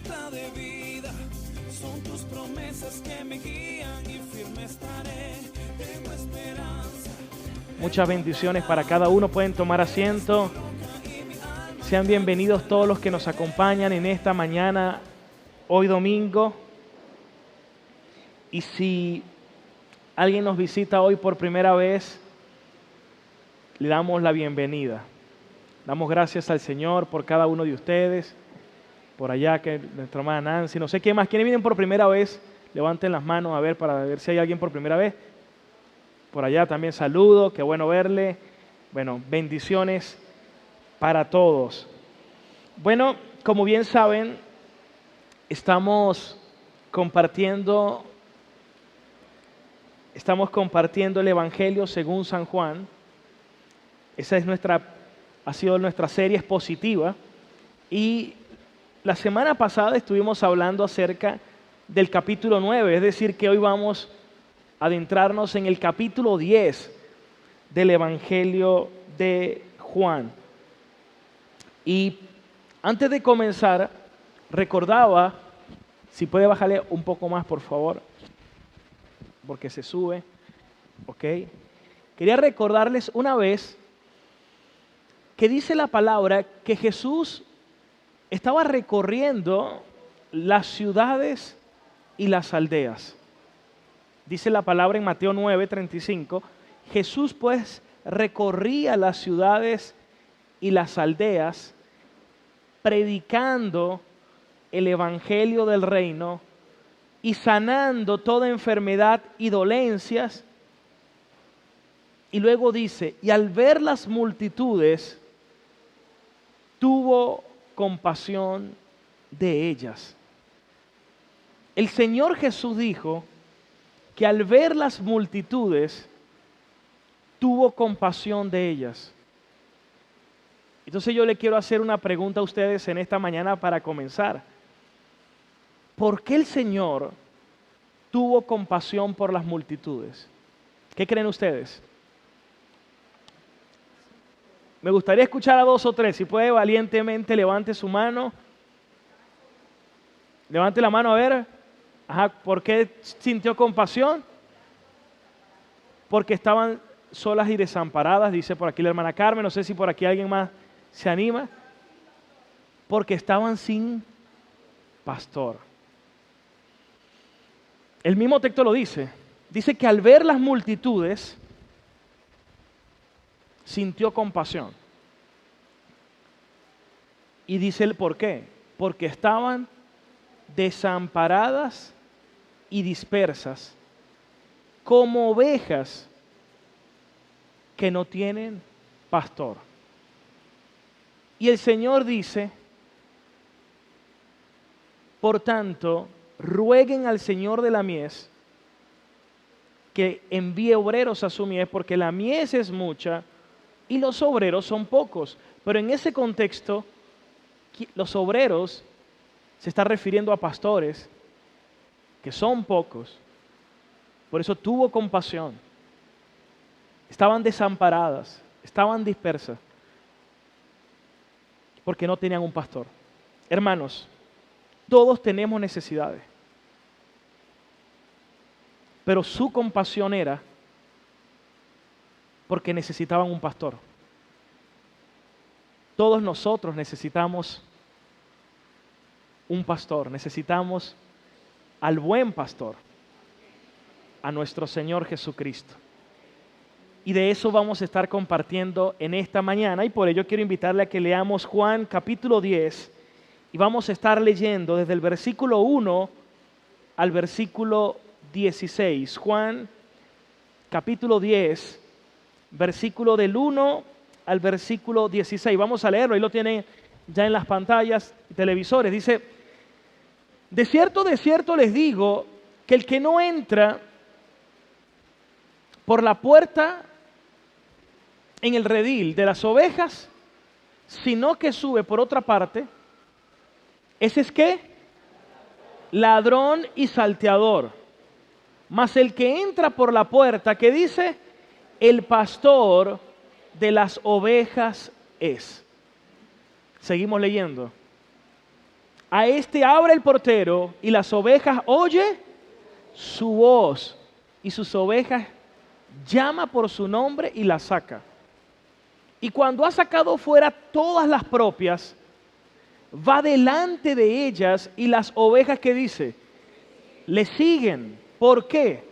meta de vida. Son tus promesas que me guían y firme estaré. Tengo esperanza. Muchas bendiciones para cada uno. Pueden tomar asiento. Sean bienvenidos todos los que nos acompañan en esta mañana, hoy domingo. Y si alguien nos visita hoy por primera vez, le damos la bienvenida. Damos gracias al Señor por cada uno de ustedes. Por allá, que nuestra hermana Nancy, no sé quién más. ¿Quiénes vienen por primera vez? Levanten las manos a ver, para ver si hay alguien por primera vez. Por allá también saludo, qué bueno verle. Bueno, bendiciones para todos. Bueno, como bien saben, estamos compartiendo el Evangelio según San Juan. Esa es ha sido nuestra serie expositiva. Y la semana pasada estuvimos hablando acerca del capítulo 9, es decir, que hoy vamos a adentrarnos en el capítulo 10 del Evangelio de Juan. Y antes de comenzar, recordaba, si puede bajarle un poco más, por favor, porque se sube, ¿ok? Quería recordarles una vez que dice la palabra que Jesús estaba recorriendo las ciudades y las aldeas. Dice la palabra en Mateo 9:35, Jesús pues recorría las ciudades y las aldeas predicando el evangelio del reino y sanando toda enfermedad y dolencias. Y luego dice, y al ver las multitudes, tuvo compasión de ellas. El Señor Jesús dijo que al ver las multitudes, tuvo compasión de ellas. Entonces yo le quiero hacer una pregunta a ustedes en esta mañana para comenzar. ¿Por qué el Señor tuvo compasión por las multitudes? ¿Qué creen ustedes? Me gustaría escuchar a dos o tres. Si puede, valientemente levante su mano. Levante la mano a ver. Ajá, ¿por qué sintió compasión? Porque estaban solas y desamparadas, dice por aquí la hermana Carmen. No sé si por aquí alguien más se anima. Porque estaban sin pastor. El mismo texto lo dice. Dice que al ver las multitudes, sintió compasión. Y dice el por qué. Porque estaban desamparadas y dispersas, como ovejas que no tienen pastor. Y el Señor dice, por tanto, rueguen al Señor de la mies que envíe obreros a su mies, porque la mies es mucha y los obreros son pocos. Pero en ese contexto, los obreros se está refiriendo a pastores que son pocos. Por eso tuvo compasión. Estaban desamparadas, estaban dispersas, porque no tenían un pastor. Hermanos, todos tenemos necesidades. Pero su compasión era porque necesitaban un pastor. Todos nosotros necesitamos un pastor, necesitamos al buen pastor, a nuestro Señor Jesucristo. Y de eso vamos a estar compartiendo en esta mañana, y por ello quiero invitarle a que leamos Juan capítulo 10, y vamos a estar leyendo desde el versículo 1 al versículo 16. Juan capítulo 10, versículo del 1 al versículo 16. Vamos a leerlo, ahí lo tienen ya en las pantallas y televisores. Dice, de cierto les digo, que el que no entra por la puerta en el redil de las ovejas, sino que sube por otra parte, ese es ¿qué? Ladrón y salteador. Mas el que entra por la puerta, ¿qué dice? El pastor de las ovejas es. Seguimos leyendo. A este abre el portero y las ovejas oye su voz y sus ovejas llama por su nombre y las saca. Y cuando ha sacado fuera todas las propias, va delante de ellas y las ovejas, ¿qué dice? Le siguen. ¿Por qué?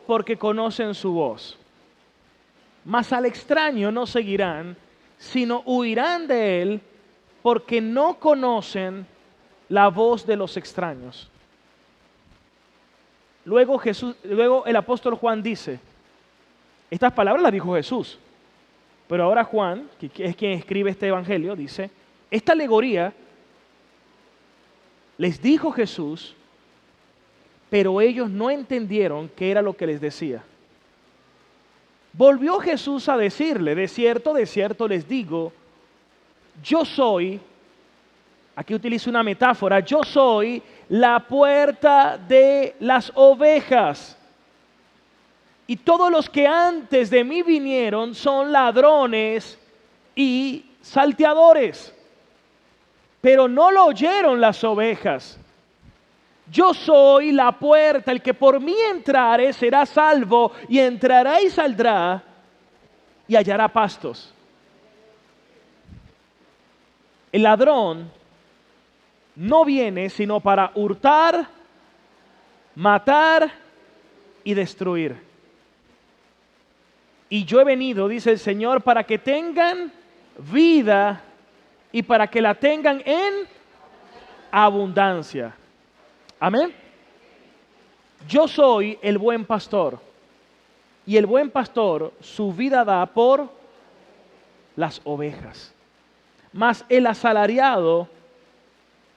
Porque conocen su voz. Mas al extraño no seguirán, sino huirán de él, porque no conocen la voz de los extraños. Luego el apóstol Juan dice, estas palabras las dijo Jesús, pero ahora Juan, que es quien escribe este evangelio, dice, esta alegoría les dijo Jesús, pero ellos no entendieron qué era lo que les decía. Volvió Jesús a decirle, de cierto les digo, yo soy, aquí utilizo una metáfora, yo soy la puerta de las ovejas. Y todos los que antes de mí vinieron son ladrones y salteadores, pero no lo oyeron las ovejas. Yo soy la puerta, el que por mí entrare será salvo, y entrará y saldrá y hallará pastos. El ladrón no viene sino para hurtar, matar y destruir. Y yo he venido, dice el Señor, para que tengan vida y para que la tengan en abundancia. Amén. Yo soy el buen pastor, y el buen pastor su vida da por las ovejas. Mas el asalariado,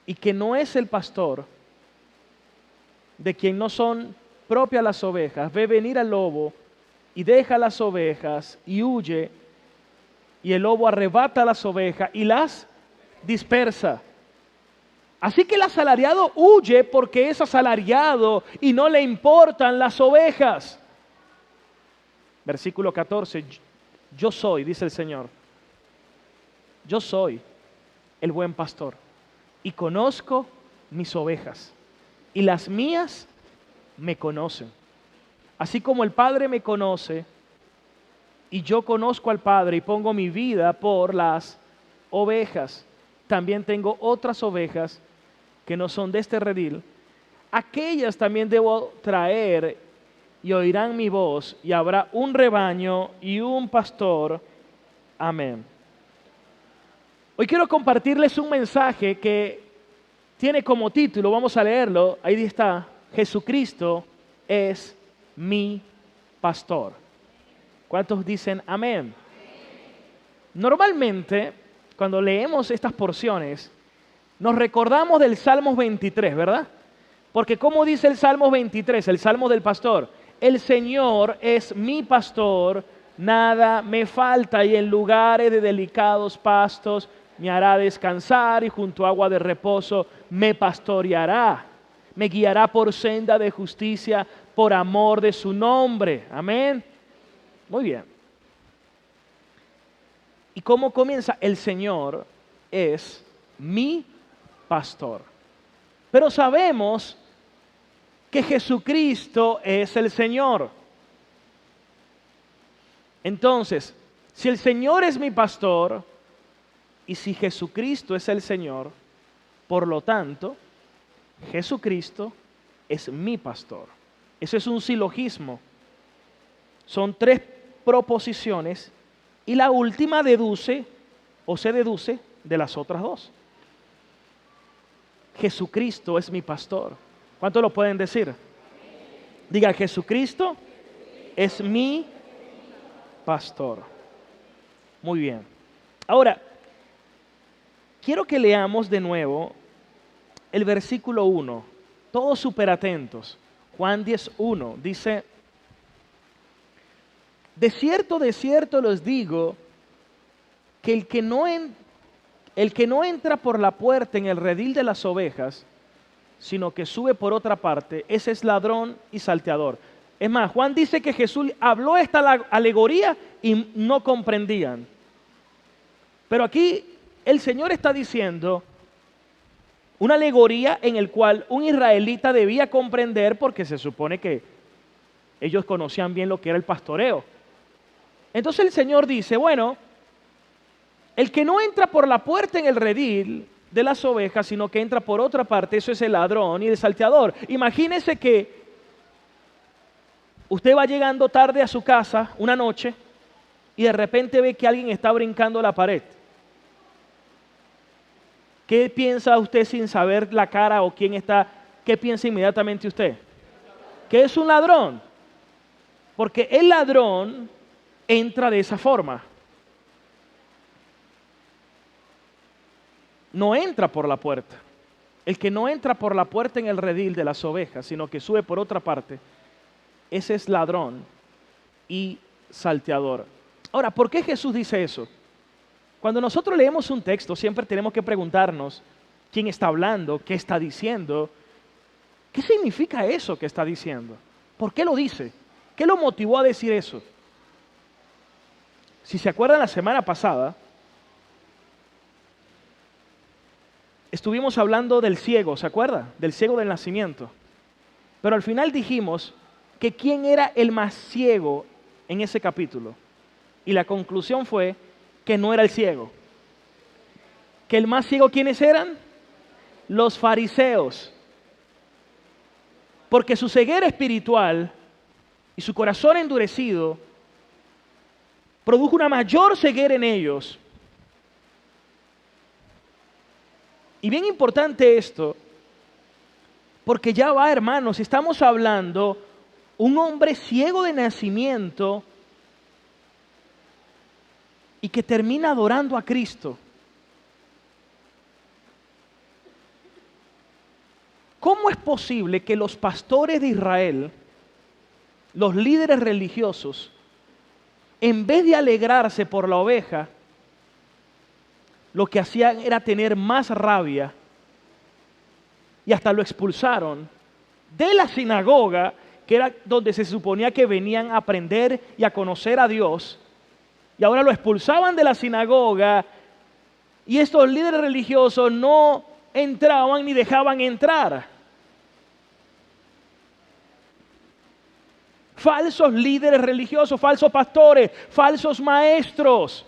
y que no es el pastor, de quien no son propias las ovejas, ve venir al lobo y deja las ovejas y huye, y el lobo arrebata las ovejas y las dispersa. Así que el asalariado huye porque es asalariado y no le importan las ovejas. Versículo 14, yo soy, dice el Señor, yo soy el buen pastor y conozco mis ovejas y las mías me conocen. Así como el Padre me conoce y yo conozco al Padre y pongo mi vida por las ovejas, también tengo otras ovejas que no son de este redil. Aquellas también debo traer y oirán mi voz, y habrá un rebaño y un pastor. Amén. Hoy quiero compartirles un mensaje que tiene como título, vamos a leerlo, ahí está, Jesucristo es mi pastor. ¿Cuántos dicen amén? Normalmente, cuando leemos estas porciones, nos recordamos del Salmos 23, ¿verdad? Porque como dice el Salmos 23, el Salmo del pastor, el Señor es mi pastor, nada me falta, y en lugares de delicados pastos me hará descansar, y junto a agua de reposo me pastoreará, me guiará por senda de justicia, por amor de su nombre. Amén. Muy bien. ¿Y cómo comienza? El Señor es mi pastor. Pero sabemos que Jesucristo es el Señor. Entonces, si el Señor es mi pastor y si Jesucristo es el Señor, por lo tanto, Jesucristo es mi pastor. Eso es un silogismo. Son tres proposiciones y la última deduce o se deduce de las otras dos. Jesucristo es mi pastor. ¿Cuántos lo pueden decir? Diga, Jesucristo es mi pastor. Muy bien. Ahora, quiero que leamos de nuevo el versículo 1. Todos súper atentos. Juan 10:1 dice: de cierto les digo que el que no entra por la puerta en el redil de las ovejas, sino que sube por otra parte, ese es ladrón y salteador. Es más, Juan dice que Jesús habló esta alegoría y no comprendían. Pero aquí el Señor está diciendo Una alegoría en el cual un israelita debía comprender, porque se supone que ellos conocían bien lo que era el pastoreo. Entonces el Señor dice, bueno, el que no entra por la puerta en el redil de las ovejas, sino que entra por otra parte, eso es el ladrón y el salteador. Imagínese que usted va llegando tarde a su casa una noche y de repente ve que alguien está brincando la pared. ¿Qué piensa usted sin saber la cara o quién está? ¿Qué piensa inmediatamente usted? Que es un ladrón. Porque el ladrón entra de esa forma. No entra por la puerta. El que no entra por la puerta en el redil de las ovejas, sino que sube por otra parte, ese es ladrón y salteador. Ahora, ¿por qué Jesús dice eso? Cuando nosotros leemos un texto, siempre tenemos que preguntarnos quién está hablando, qué está diciendo, qué significa eso que está diciendo, por qué lo dice, qué lo motivó a decir eso. Si se acuerdan, la semana pasada estuvimos hablando del ciego, ¿se acuerda? Del ciego del nacimiento. Pero al final dijimos que quién era el más ciego en ese capítulo. Y la conclusión fue que no era el ciego. ¿Que el más ciego quiénes eran? Los fariseos. Porque su ceguera espiritual y su corazón endurecido produjo una mayor ceguera en ellos. Y bien importante esto, porque ya va, hermanos, estamos hablando un hombre ciego de nacimiento y que termina adorando a Cristo. ¿Cómo es posible que los pastores de Israel, los líderes religiosos, en vez de alegrarse por la oveja, lo que hacían era tener más rabia y hasta lo expulsaron de la sinagoga, que era donde se suponía que venían a aprender y a conocer a Dios? Y ahora lo expulsaban de la sinagoga y estos líderes religiosos no entraban ni dejaban entrar. Falsos líderes religiosos, falsos pastores, falsos maestros,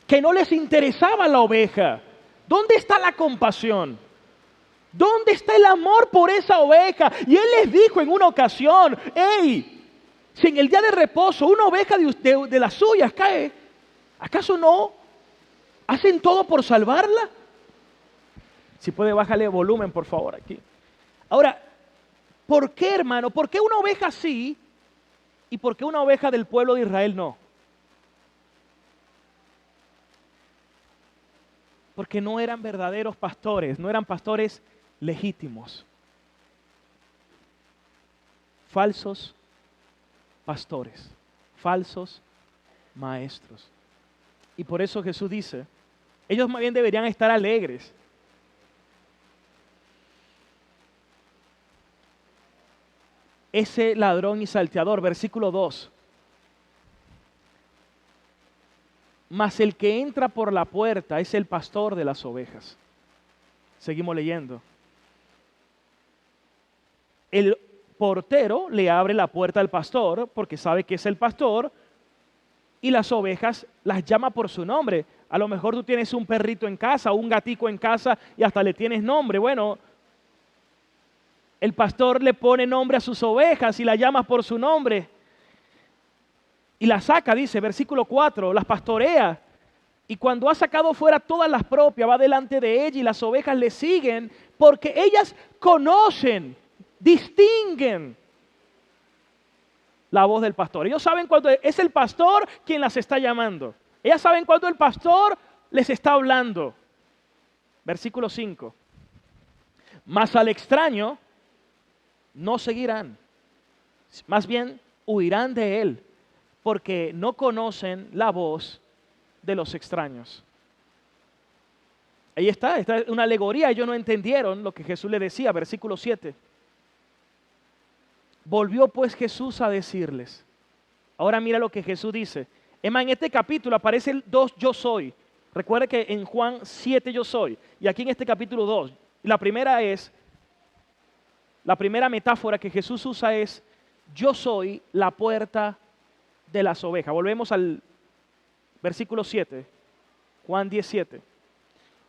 que no les interesaba la oveja. ¿Dónde está la compasión? ¿Dónde está el amor por esa oveja? Y Él les dijo en una ocasión, hey, si en el día de reposo una oveja de las suyas cae, ¿acaso no hacen todo por salvarla? Si puede, bájale volumen, por favor, aquí. Ahora, ¿por qué, hermano? ¿Por qué una oveja sí y por qué una oveja del pueblo de Israel no? Porque no eran verdaderos pastores, no eran pastores legítimos. Falsos pastores, falsos maestros. Y por eso Jesús dice, ellos más bien deberían estar alegres. Ese ladrón y salteador, versículo 2. Mas el que entra por la puerta es el pastor de las ovejas. Seguimos leyendo. El portero le abre la puerta al pastor porque sabe que es el pastor y las ovejas las llama por su nombre. A lo mejor tú tienes un perrito en casa, un gatico en casa y hasta le tienes nombre. Bueno, el pastor le pone nombre a sus ovejas y las llama por su nombre. Y las saca, dice, versículo 4, las pastorea. Y cuando ha sacado fuera todas las propias, va delante de ella y las ovejas le siguen porque ellas conocen, distinguen la voz del pastor. Ellos saben cuando es el pastor quien las está llamando. Ellas saben cuando el pastor les está hablando. Versículo 5. Mas al extraño no seguirán, más bien huirán de él, porque no conocen la voz de los extraños. Ahí está, esta es una alegoría. Ellos no entendieron lo que Jesús le decía, versículo 7. Volvió pues Jesús a decirles. Ahora mira lo que Jesús dice. Es más, en este capítulo aparecen dos yo soy. Recuerde que en Juan 7 yo soy, y aquí en este capítulo 2, la primera metáfora que Jesús usa es, yo soy la puerta de las ovejas. Volvemos al versículo 7, Juan 17.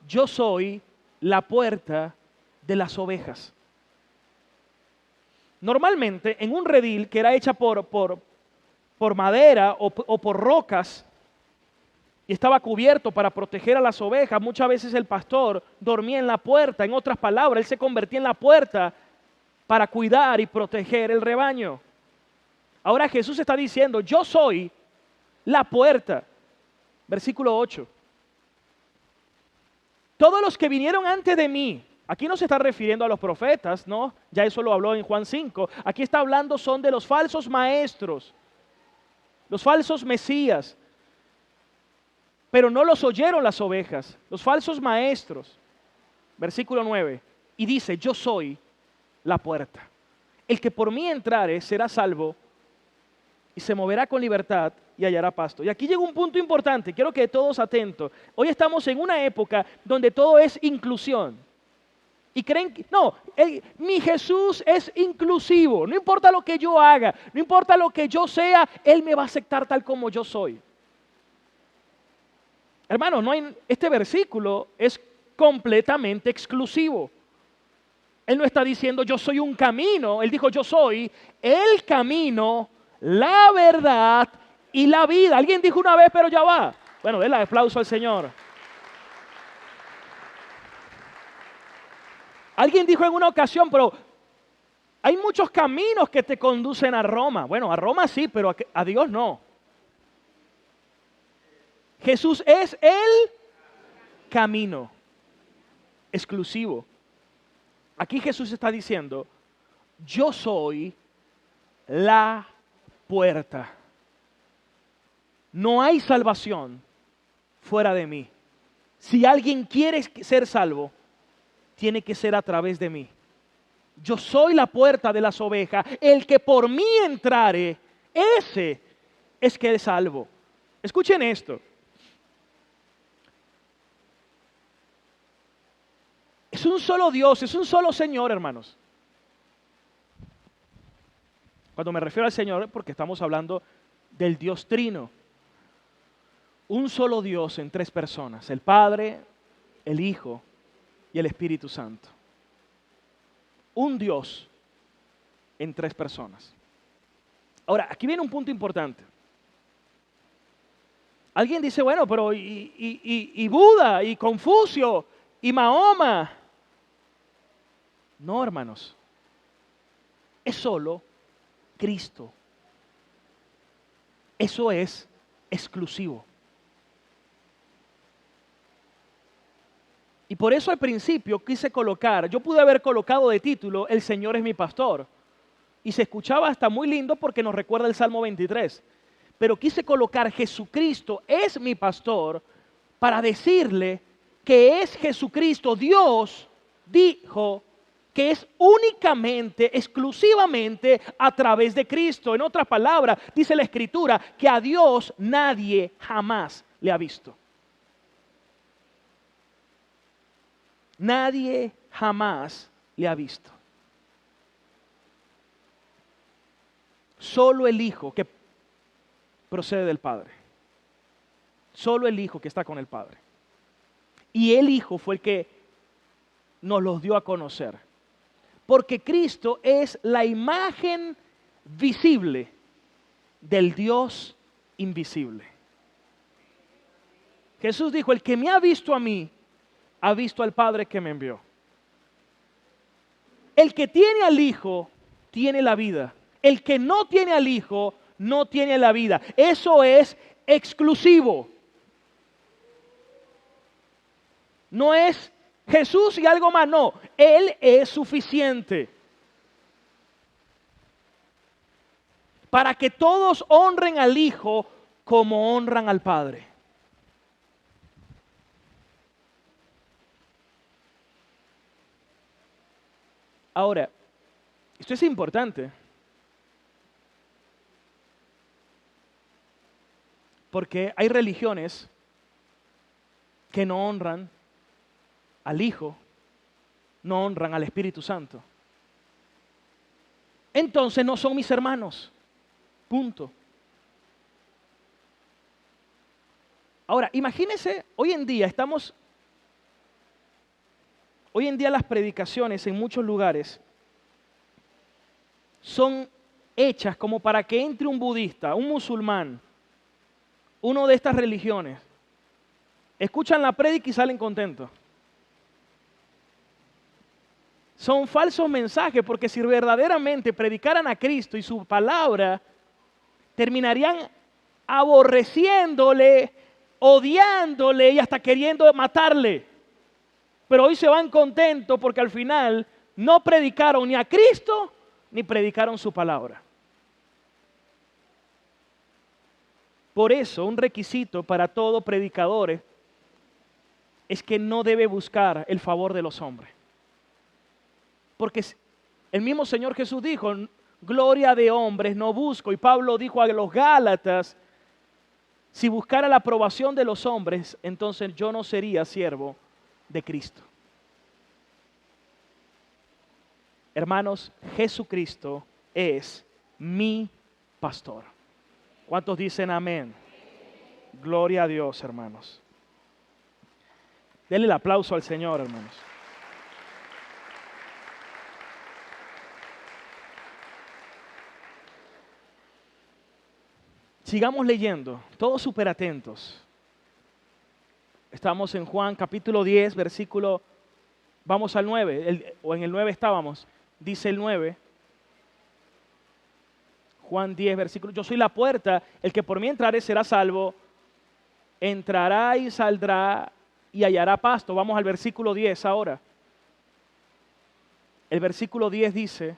Yo soy la puerta de las ovejas. Normalmente en un redil que era hecha por madera o por rocas y estaba cubierto para proteger a las ovejas, muchas veces el pastor dormía en la puerta. En otras palabras, él se convertía en la puerta para cuidar y proteger el rebaño. Ahora Jesús está diciendo, yo soy la puerta. Versículo 8. Todos los que vinieron antes de mí, aquí no se está refiriendo a los profetas, ¿no? Ya eso lo habló en Juan 5. Aquí está hablando son de los falsos maestros, los falsos mesías. Pero no los oyeron las ovejas, los falsos maestros. Versículo 9. Y dice, yo soy la puerta. El que por mí entrare será salvo y se moverá con libertad y hallará pasto. Y aquí llega un punto importante, quiero que todos atentos. Hoy estamos en una época donde todo es inclusión. Y creen que, no, mi Jesús es inclusivo. No importa lo que yo haga, no importa lo que yo sea, Él me va a aceptar tal como yo soy. Hermanos, este versículo es completamente exclusivo. Él no está diciendo yo soy un camino, Él dijo yo soy el camino, la verdad y la vida. Alguien dijo una vez, pero ya va. Bueno, denle aplauso al Señor. Alguien dijo en una ocasión, pero hay muchos caminos que te conducen a Roma. Bueno, a Roma sí, pero a Dios no. Jesús es el camino exclusivo. Aquí Jesús está diciendo, yo soy la puerta. No hay salvación fuera de mí. Si alguien quiere ser salvo, tiene que ser a través de mí. Yo soy la puerta de las ovejas. El que por mí entrare, ese es que es salvo. Escuchen esto. Es un solo Dios, es un solo Señor, hermanos. Cuando me refiero al Señor es porque estamos hablando del Dios Trino. Un solo Dios en tres personas, el Padre, el Hijo y el Espíritu Santo. Un Dios en tres personas. Ahora, aquí viene un punto importante. Alguien dice, bueno, pero y Buda, y Confucio, y Mahoma. No, hermanos. Es solo Cristo. Eso es exclusivo. Y por eso al principio quise colocar, yo pude haber colocado de título, El Señor es mi pastor. Y se escuchaba hasta muy lindo porque nos recuerda el Salmo 23. Pero quise colocar Jesucristo es mi pastor para decirle que es Jesucristo. Dios dijo que es únicamente, exclusivamente a través de Cristo. En otras palabras, dice la Escritura que a Dios nadie jamás le ha visto. Nadie jamás le ha visto. Solo el Hijo que procede del Padre. Solo el Hijo que está con el Padre. Y el Hijo fue el que nos los dio a conocer. Porque Cristo es la imagen visible del Dios invisible. Jesús dijo, el que me ha visto a mí, ha visto al Padre que me envió. El que tiene al Hijo, tiene la vida. El que no tiene al Hijo, no tiene la vida. Eso es exclusivo. No es Jesús y algo más, no. Él es suficiente. Para que todos honren al Hijo como honran al Padre. Ahora, esto es importante. Porque hay religiones que no honran al Hijo, no honran al Espíritu Santo, entonces no son mis hermanos. Punto. Ahora, imagínense, hoy en día las predicaciones en muchos lugares son hechas como para que entre un budista, un musulmán, uno de estas religiones, escuchan la prédica y salen contentos. Son falsos mensajes, porque si verdaderamente predicaran a Cristo y su palabra, terminarían aborreciéndole, odiándole y hasta queriendo matarle. Pero hoy se van contentos porque al final no predicaron ni a Cristo ni predicaron su palabra. Por eso, un requisito para todo predicador es que no debe buscar el favor de los hombres. Porque el mismo Señor Jesús dijo, gloria de hombres no busco. Y Pablo dijo a los Gálatas, si buscara la aprobación de los hombres, entonces yo no sería siervo de Cristo. Hermanos, Jesucristo es mi pastor. ¿Cuántos dicen amén? Gloria a Dios, hermanos. Denle el aplauso al Señor, hermanos. Sigamos leyendo, todos súper atentos. Estamos en Juan capítulo 10, versículo, vamos al 9, o en el 9 estábamos, dice el 9. Juan 10, versículo, yo soy la puerta, el que por mí entrare será salvo, entrará y saldrá y hallará pasto. Vamos al versículo 10 ahora. El versículo 10 dice,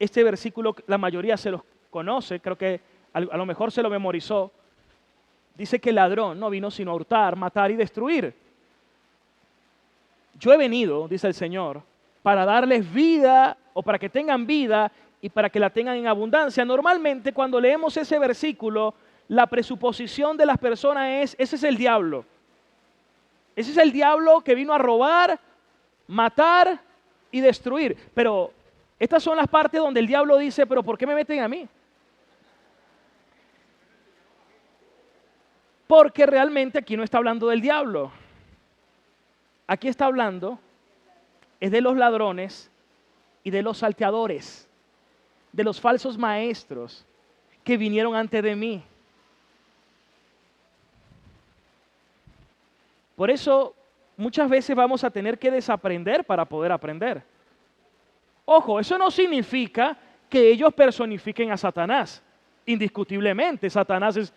este versículo la mayoría se los conoce, creo que a lo mejor se lo memorizó. Dice que el ladrón no vino sino a hurtar, matar y destruir. Yo he venido, dice el Señor, para darles vida o para que tengan vida y para que la tengan en abundancia. Normalmente cuando leemos ese versículo, la presuposición de las personas es, ese es el diablo. Ese es el diablo que vino a robar, matar y destruir. Pero estas son las partes donde el diablo dice, pero ¿por qué me meten a mí? Porque realmente aquí no está hablando del diablo. Aquí está hablando es de los ladrones y de los salteadores, de los falsos maestros que vinieron antes de mí. Por eso muchas veces vamos a tener que desaprender para poder aprender. Ojo, eso no significa que ellos personifiquen a Satanás. Indiscutiblemente, Satanás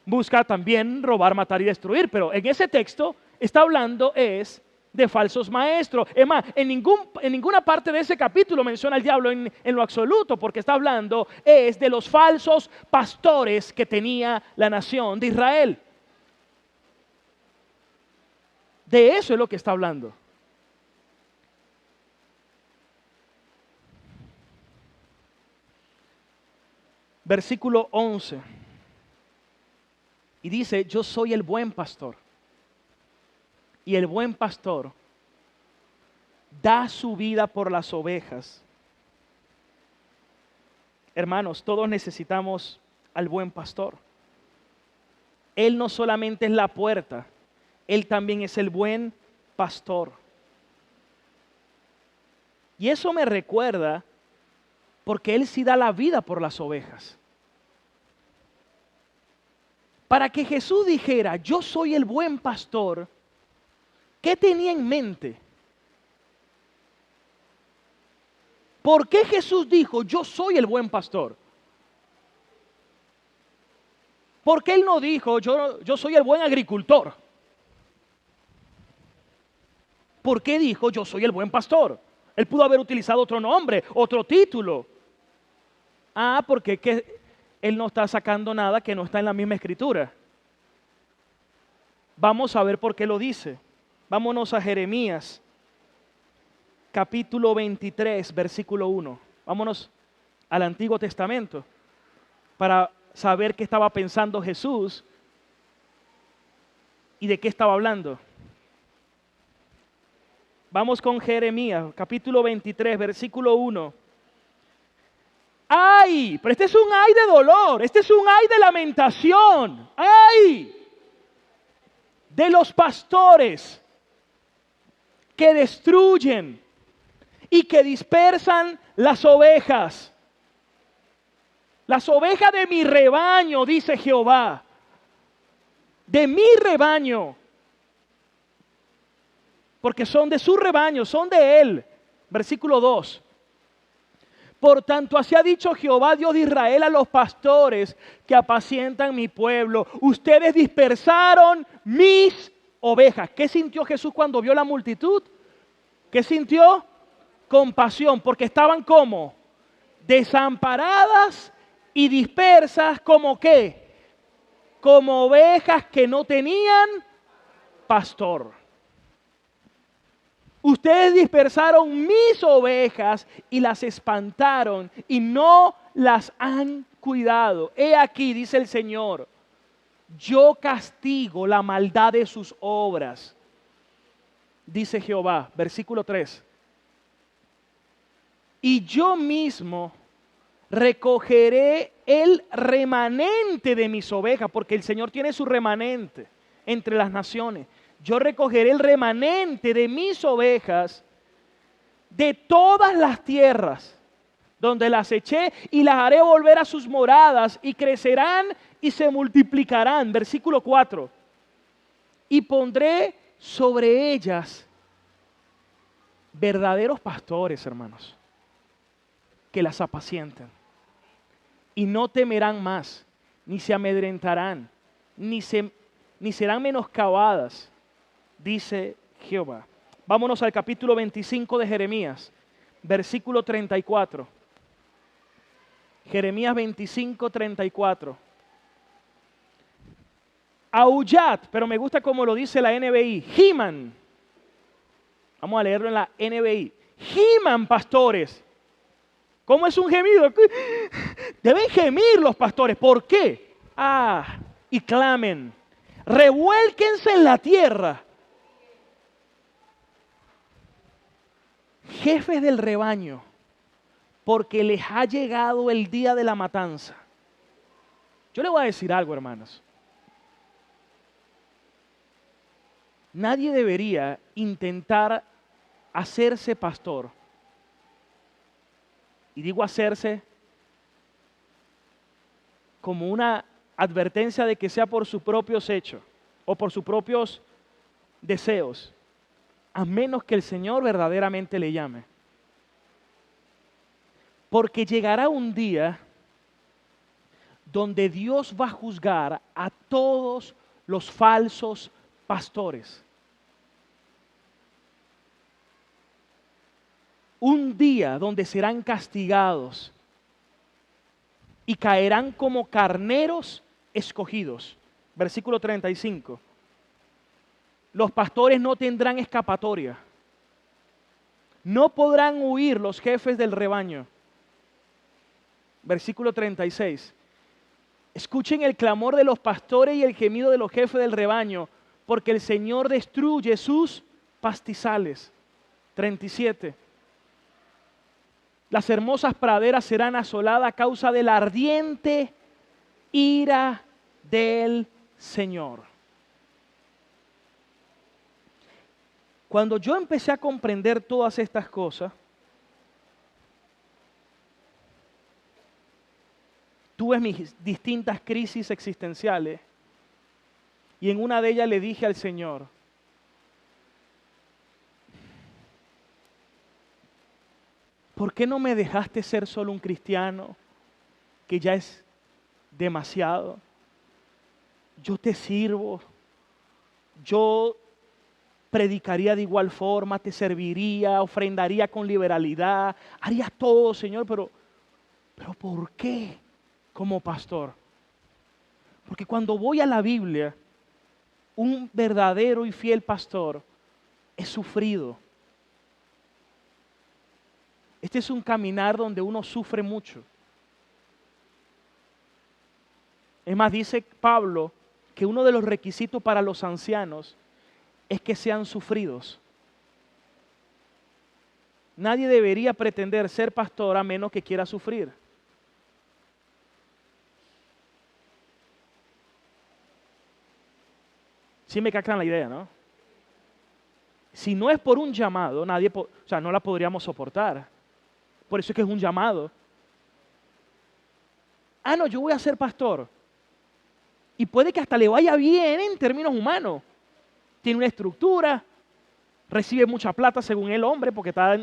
busca también robar, matar y destruir, pero en ese texto está hablando es de falsos maestros. Es más, en ninguna parte de ese capítulo menciona al diablo en lo absoluto, porque está hablando es de los falsos pastores que tenía la nación de Israel. De eso es lo que está hablando. Versículo 11. Y dice, yo soy el buen pastor. Y el buen pastor da su vida por las ovejas. Hermanos, todos necesitamos al buen pastor. Él no solamente es la puerta, Él también es el buen pastor. Y eso me recuerda, porque Él sí da la vida por las ovejas. Para que Jesús dijera, yo soy el buen pastor, ¿qué tenía en mente? ¿Por qué Jesús dijo, yo soy el buen pastor? ¿Por qué Él no dijo, yo soy el buen agricultor? ¿Por qué dijo, yo soy el buen pastor? Él pudo haber utilizado otro nombre, otro título. Porque Él no está sacando nada que no está en la misma escritura. Vamos a ver por qué lo dice. Vámonos a Jeremías, capítulo 23, versículo 1. Vámonos al Antiguo Testamento para saber qué estaba pensando Jesús ¿Y de qué estaba hablando? Vamos con Jeremías, capítulo 23, versículo 1. ¡Ay! Pero este es un ay de dolor, este es un ay de lamentación. ¡Ay! De los pastores que destruyen y que dispersan las ovejas. Las ovejas de mi rebaño, dice Jehová. De mi rebaño. Porque son de su rebaño, son de él. Versículo 2. Por tanto, así ha dicho Jehová, Dios de Israel, a los pastores que apacientan mi pueblo. Ustedes dispersaron mis ovejas. ¿Qué sintió Jesús cuando vio la multitud? ¿Qué sintió? Compasión, porque estaban como desamparadas y dispersas, ¿como qué? Como ovejas que no tenían pastor. Ustedes dispersaron mis ovejas y las espantaron y no las han cuidado. He aquí, dice el Señor, yo castigo la maldad de sus obras, dice Jehová, versículo 3. Y yo mismo recogeré el remanente de mis ovejas, porque el Señor tiene su remanente entre las naciones. Yo recogeré el remanente de mis ovejas de todas las tierras donde las eché y las haré volver a sus moradas y crecerán y se multiplicarán. Versículo 4. Y pondré sobre ellas verdaderos pastores, hermanos, que las apacienten. Y no temerán más, ni se amedrentarán, ni serán menoscabadas, dice Jehová. Vámonos al capítulo 25 de Jeremías, versículo 34. Jeremías 25, 34. Aullad, pero me gusta como lo dice la NBI, giman. Vamos a leerlo en la NBI. Giman, pastores. ¿Cómo es un gemido? Deben gemir los pastores. ¿Por qué? Y clamen. Revuélquense en la tierra. Jefes del rebaño, porque les ha llegado el día de la matanza. Yo le voy a decir algo, hermanos. Nadie debería intentar hacerse pastor. Y digo hacerse como una advertencia de que sea por sus propios hechos o por sus propios deseos, a menos que el Señor verdaderamente le llame. Porque llegará un día donde Dios va a juzgar a todos los falsos pastores. Un día donde serán castigados y caerán como carneros escogidos. Versículo 35. Los pastores no tendrán escapatoria. No podrán huir los jefes del rebaño. Versículo 36. Escuchen el clamor de los pastores y el gemido de los jefes del rebaño, porque el Señor destruye sus pastizales. 37. Las hermosas praderas serán asoladas a causa de la ardiente ira del Señor. Cuando yo empecé a comprender todas estas cosas, tuve mis distintas crisis existenciales y en una de ellas le dije al Señor, ¿por qué no me dejaste ser solo un cristiano que ya es demasiado? Yo te sirvo, yo predicaría de igual forma, te serviría, ofrendaría con liberalidad, haría todo, Señor, pero ¿por qué como pastor? Porque cuando voy a la Biblia, un verdadero y fiel pastor es sufrido. Este es un caminar donde uno sufre mucho. Es más, dice Pablo que uno de los requisitos para los ancianos es que sean sufridos. Nadie debería pretender ser pastor a menos que quiera sufrir. Sí me captan la idea, ¿no? Si no es por un llamado, no la podríamos soportar. Por eso es que es un llamado. No, yo voy a ser pastor. Y puede que hasta le vaya bien en términos humanos. Tiene una estructura, recibe mucha plata según el hombre porque está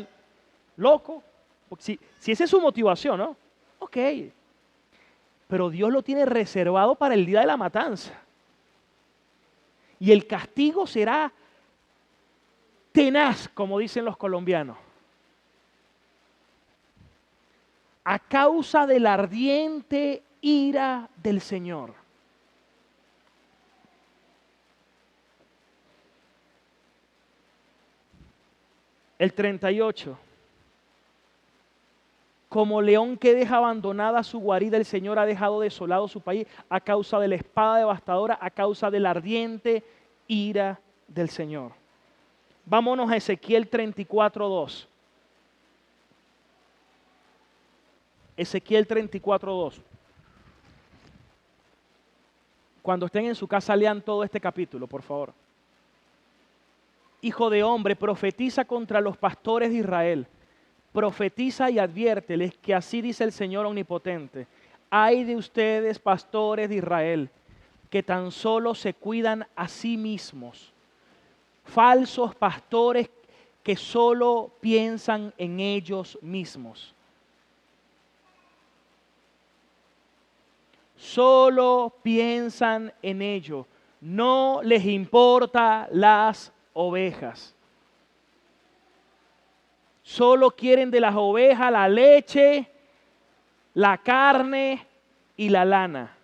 loco. Porque si esa es su motivación, ¿no? Ok. Pero Dios lo tiene reservado para el día de la matanza. Y el castigo será tenaz, como dicen los colombianos. A causa de la ardiente ira del Señor. El 38. Como león que deja abandonada su guarida, el Señor ha dejado desolado su país a causa de la espada devastadora, a causa de la ardiente ira del Señor. Vámonos a Ezequiel 34:2. Ezequiel 34:2. Cuando estén en su casa, lean todo este capítulo, por favor. Hijo de hombre, profetiza contra los pastores de Israel. Profetiza y adviérteles que así dice el Señor Omnipotente. Ay de ustedes, pastores de Israel, que tan solo se cuidan a sí mismos. Falsos pastores que solo piensan en ellos mismos. Solo piensan en ello. No les importa las ovejas. Solo quieren de las ovejas la leche, la carne y la lana.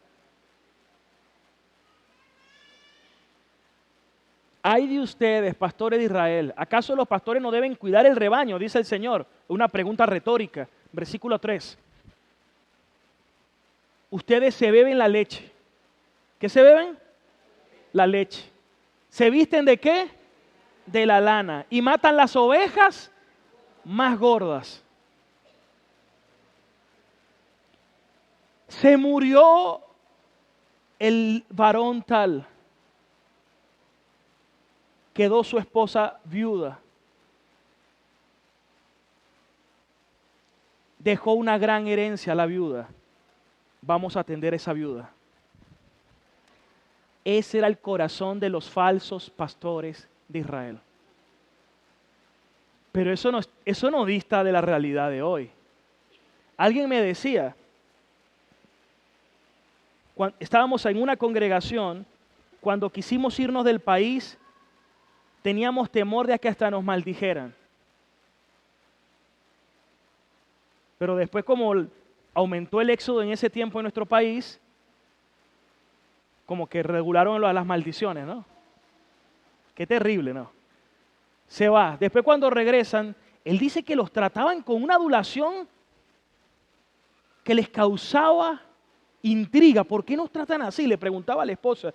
Ay de ustedes, pastores de Israel, ¿acaso los pastores no deben cuidar el rebaño? Dice el Señor. Una pregunta retórica. Versículo 3. Ustedes se beben la leche. ¿Qué se beben? La leche. ¿Se visten de qué? De la lana. Y matan las ovejas más gordas. Se murió el varón tal. Quedó su esposa viuda. Dejó una gran herencia a la viuda. Vamos a atender a esa viuda. Ese era el corazón de los falsos pastores de Israel. Pero eso no dista de la realidad de hoy. Alguien me decía, estábamos en una congregación, cuando quisimos irnos del país, teníamos temor de que hasta nos maldijeran. Pero después, como aumentó el éxodo en ese tiempo en nuestro país, como que regularon las maldiciones, ¿no? Qué terrible, ¿no? Se va. Después cuando regresan, él dice que los trataban con una adulación que les causaba intriga. ¿Por qué nos tratan así? Le preguntaba a la esposa.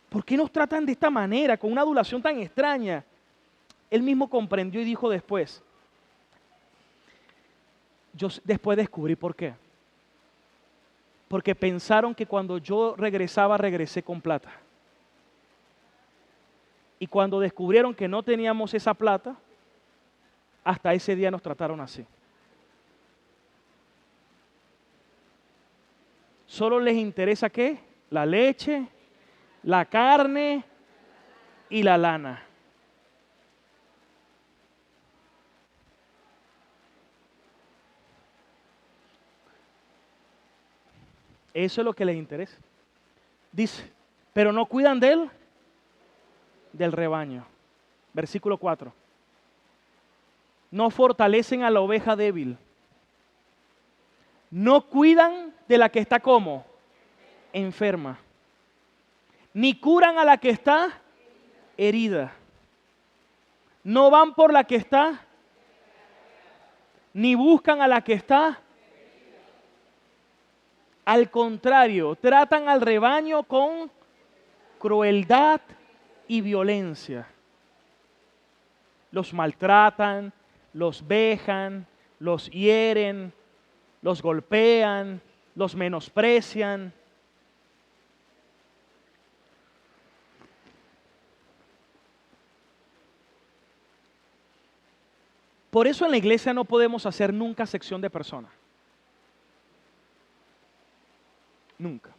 ¿Por qué nos tratan de esta manera, con una adulación tan extraña? Él mismo comprendió y dijo después. Yo después descubrí por qué. Porque pensaron que cuando yo regresaba, regresé con plata. Y cuando descubrieron que no teníamos esa plata, hasta ese día nos trataron así. Solo les interesa ¿qué? La leche, la carne y la lana. Eso es lo que les interesa. Dice, pero no cuidan del rebaño. Versículo 4. No fortalecen a la oveja débil. No cuidan de la que está como enferma. Ni curan a la que está herida. No van por la que está, ni buscan a la que está. Al contrario, tratan al rebaño con crueldad y violencia. Los maltratan, los vejan, los hieren, los golpean, los menosprecian. Por eso en la iglesia no podemos hacer nunca acepción de personas. Nunca.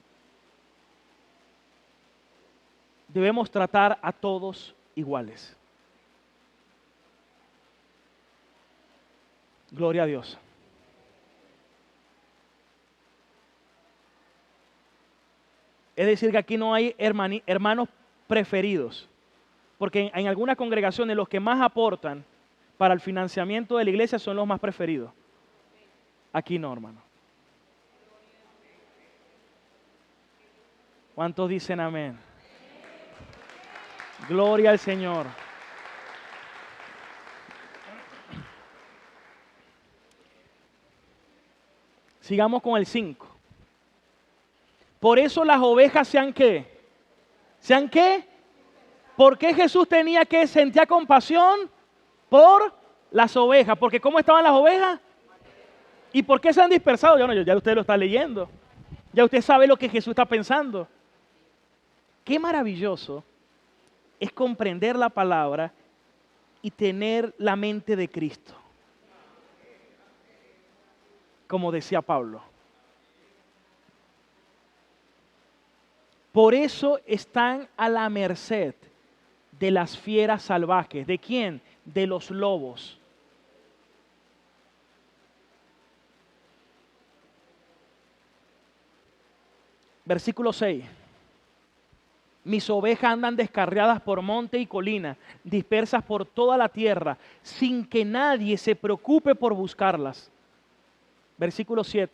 Debemos tratar a todos iguales. Gloria a Dios. Es decir, que aquí no hay hermanos preferidos, porque en algunas congregaciones los que más aportan para el financiamiento de la iglesia son los más preferidos. Aquí no, hermano. ¿Cuántos dicen amén? Gloria al Señor. Sigamos con el 5. Por eso las ovejas sean ¿qué? ¿Sean qué? ¿Por qué Jesús tenía que sentir compasión? Por las ovejas. Porque ¿cómo estaban las ovejas? ¿Y por qué se han dispersado? Ya usted lo está leyendo. Ya usted sabe lo que Jesús está pensando. Qué maravilloso es comprender la palabra y tener la mente de Cristo. Como decía Pablo. Por eso están a la merced de las fieras salvajes. ¿De quién? De los lobos. Versículo 6. Mis ovejas andan descarriadas por monte y colina, dispersas por toda la tierra, sin que nadie se preocupe por buscarlas. Versículo 7.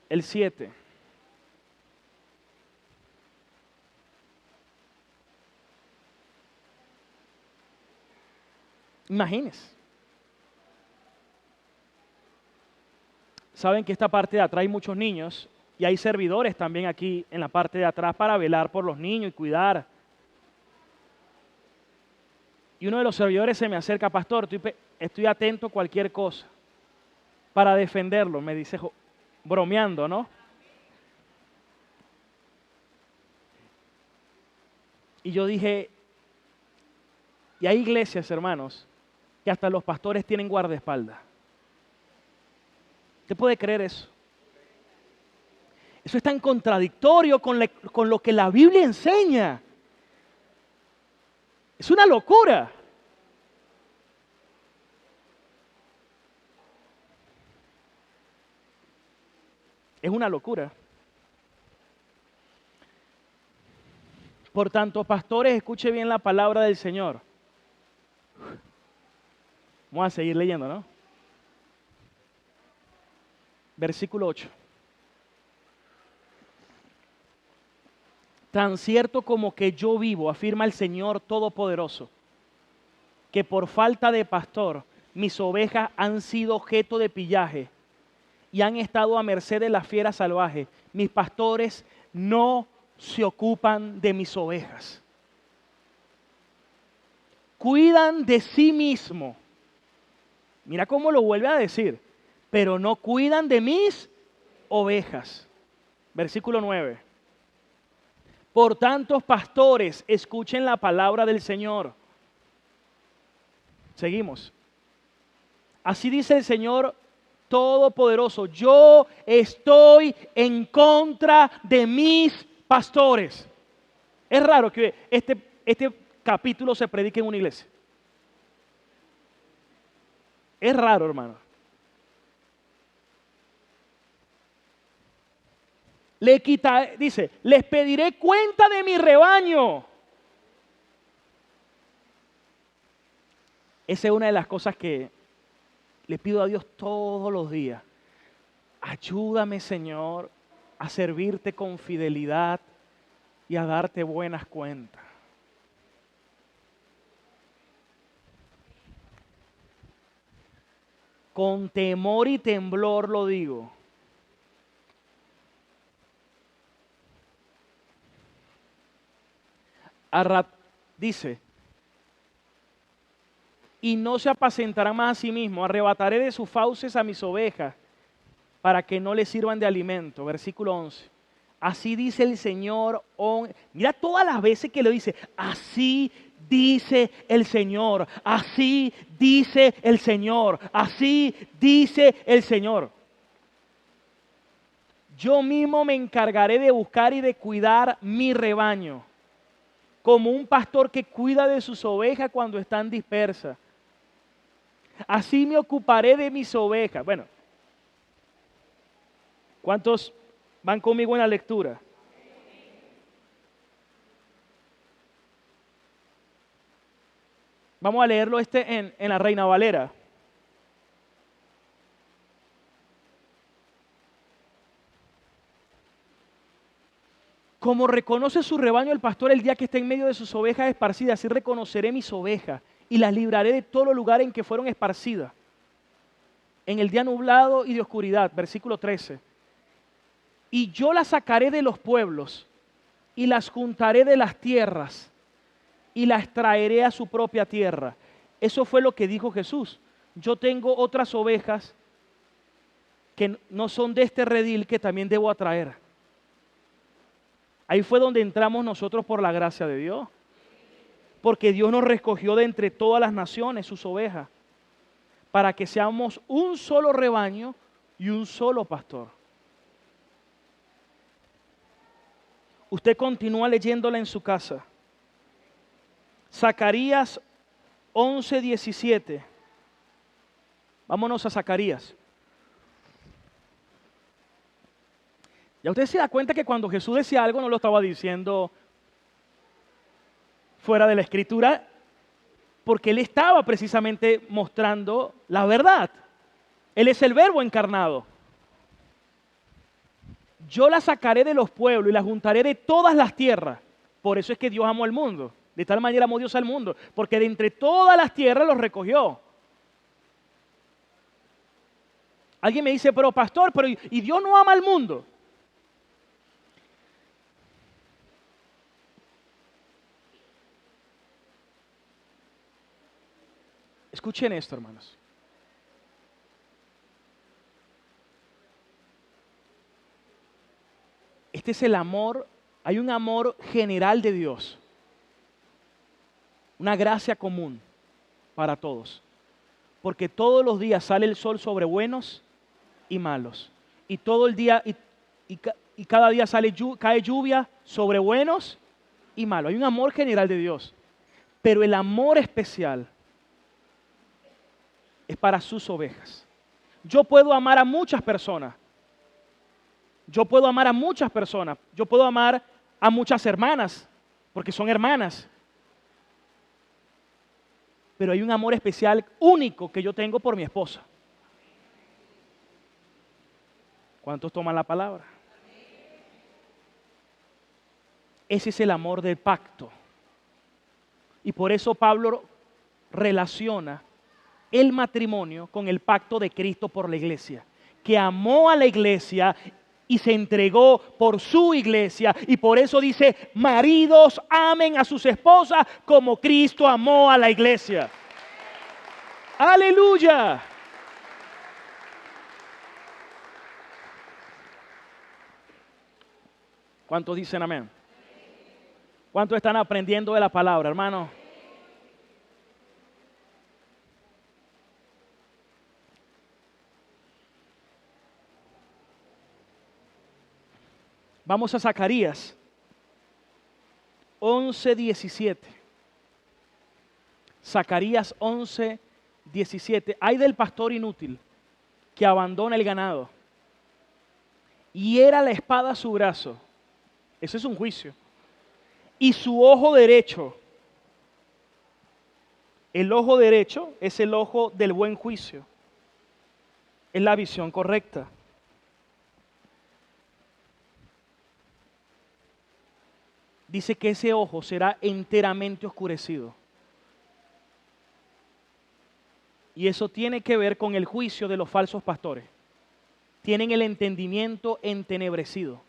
El 7. Imagínense. Saben que esta parte de atrás hay muchos niños y hay servidores también aquí en la parte de atrás para velar por los niños y cuidar. Y uno de los servidores se me acerca, pastor, estoy atento a cualquier cosa para defenderlo, me dice bromeando, ¿no? Y yo dije, y hay iglesias, hermanos, que hasta los pastores tienen guardaespaldas. ¿Usted puede creer eso? Eso es tan contradictorio con lo que la Biblia enseña. Es una locura. Es una locura. Por tanto, pastores, escuche bien la palabra del Señor. Vamos a seguir leyendo, ¿no? Versículo 8. Tan cierto como que yo vivo, afirma el Señor Todopoderoso, que por falta de pastor mis ovejas han sido objeto de pillaje y han estado a merced de las fieras salvajes. Mis pastores no se ocupan de mis ovejas. Cuidan de sí mismos. Mira cómo lo vuelve a decir. Pero no cuidan de mis ovejas. Versículo 9. Por tanto, pastores, escuchen la palabra del Señor. Seguimos. Así dice el Señor Todopoderoso: yo estoy en contra de mis pastores. Es raro que este capítulo se predique en una iglesia. Es raro, hermano. Dice, les pediré cuenta de mi rebaño. Esa es una de las cosas que le pido a Dios todos los días. Ayúdame, Señor, a servirte con fidelidad y a darte buenas cuentas. Con temor y temblor lo digo. Dice, y no se apacentarán más a sí mismos, arrebataré de sus fauces a mis ovejas, para que no les sirvan de alimento. Versículo 11. Así dice el Señor. Mira todas las veces que lo dice. Así dice el Señor. Así dice el Señor. Así dice el Señor. Yo mismo me encargaré de buscar y de cuidar mi rebaño, como un pastor que cuida de sus ovejas cuando están dispersas. Así me ocuparé de mis ovejas. Bueno, ¿cuántos van conmigo en la lectura? Vamos a leerlo en la Reina Valera. Como reconoce su rebaño el pastor el día que está en medio de sus ovejas esparcidas, así reconoceré mis ovejas y las libraré de todos los lugares en que fueron esparcidas, en el día nublado y de oscuridad. Versículo 13. Y yo las sacaré de los pueblos y las juntaré de las tierras y las traeré a su propia tierra. Eso fue lo que dijo Jesús. Yo tengo otras ovejas que no son de este redil que también debo atraer. Ahí fue donde entramos nosotros por la gracia de Dios. Porque Dios nos recogió de entre todas las naciones, sus ovejas, para que seamos un solo rebaño y un solo pastor. Usted continúa leyéndola en su casa. Zacarías 11:17. Vámonos a Zacarías. Ya usted se da cuenta que cuando Jesús decía algo no lo estaba diciendo fuera de la Escritura, porque Él estaba precisamente mostrando la verdad. Él es el Verbo encarnado. Yo la sacaré de los pueblos y la juntaré de todas las tierras. Por eso es que Dios amó al mundo. De tal manera amó Dios al mundo, porque de entre todas las tierras los recogió. Alguien me dice, pero pastor, ¿y Dios no ama al mundo? Escuchen esto, hermanos. Este es el amor, hay un amor general de Dios. Una gracia común para todos. Porque todos los días sale el sol sobre buenos y malos. Y todo el día, y cada día cae lluvia sobre buenos y malos. Hay un amor general de Dios. Pero el amor especial es para sus ovejas. Yo puedo amar a muchas personas. Yo puedo amar a muchas personas. Yo puedo amar a muchas hermanas, porque son hermanas. Pero hay un amor especial único que yo tengo por mi esposa. ¿Cuántos toman la palabra? Ese es el amor del pacto. Y por eso Pablo relaciona el matrimonio con el pacto de Cristo por la iglesia, que amó a la iglesia y se entregó por su iglesia, y por eso dice, maridos amen a sus esposas como Cristo amó a la iglesia. ¡Aleluya! ¿Cuántos dicen amén? ¿Cuántos están aprendiendo de la palabra, hermano? Vamos a Zacarías 11:17. Zacarías 11:17. Ay del pastor inútil que abandona el ganado. Hiera la espada a su brazo. Ese es un juicio. Y su ojo derecho. El ojo derecho es el ojo del buen juicio. Es la visión correcta. Dice que ese ojo será enteramente oscurecido. Y eso tiene que ver con el juicio de los falsos pastores. Tienen el entendimiento entenebrecido.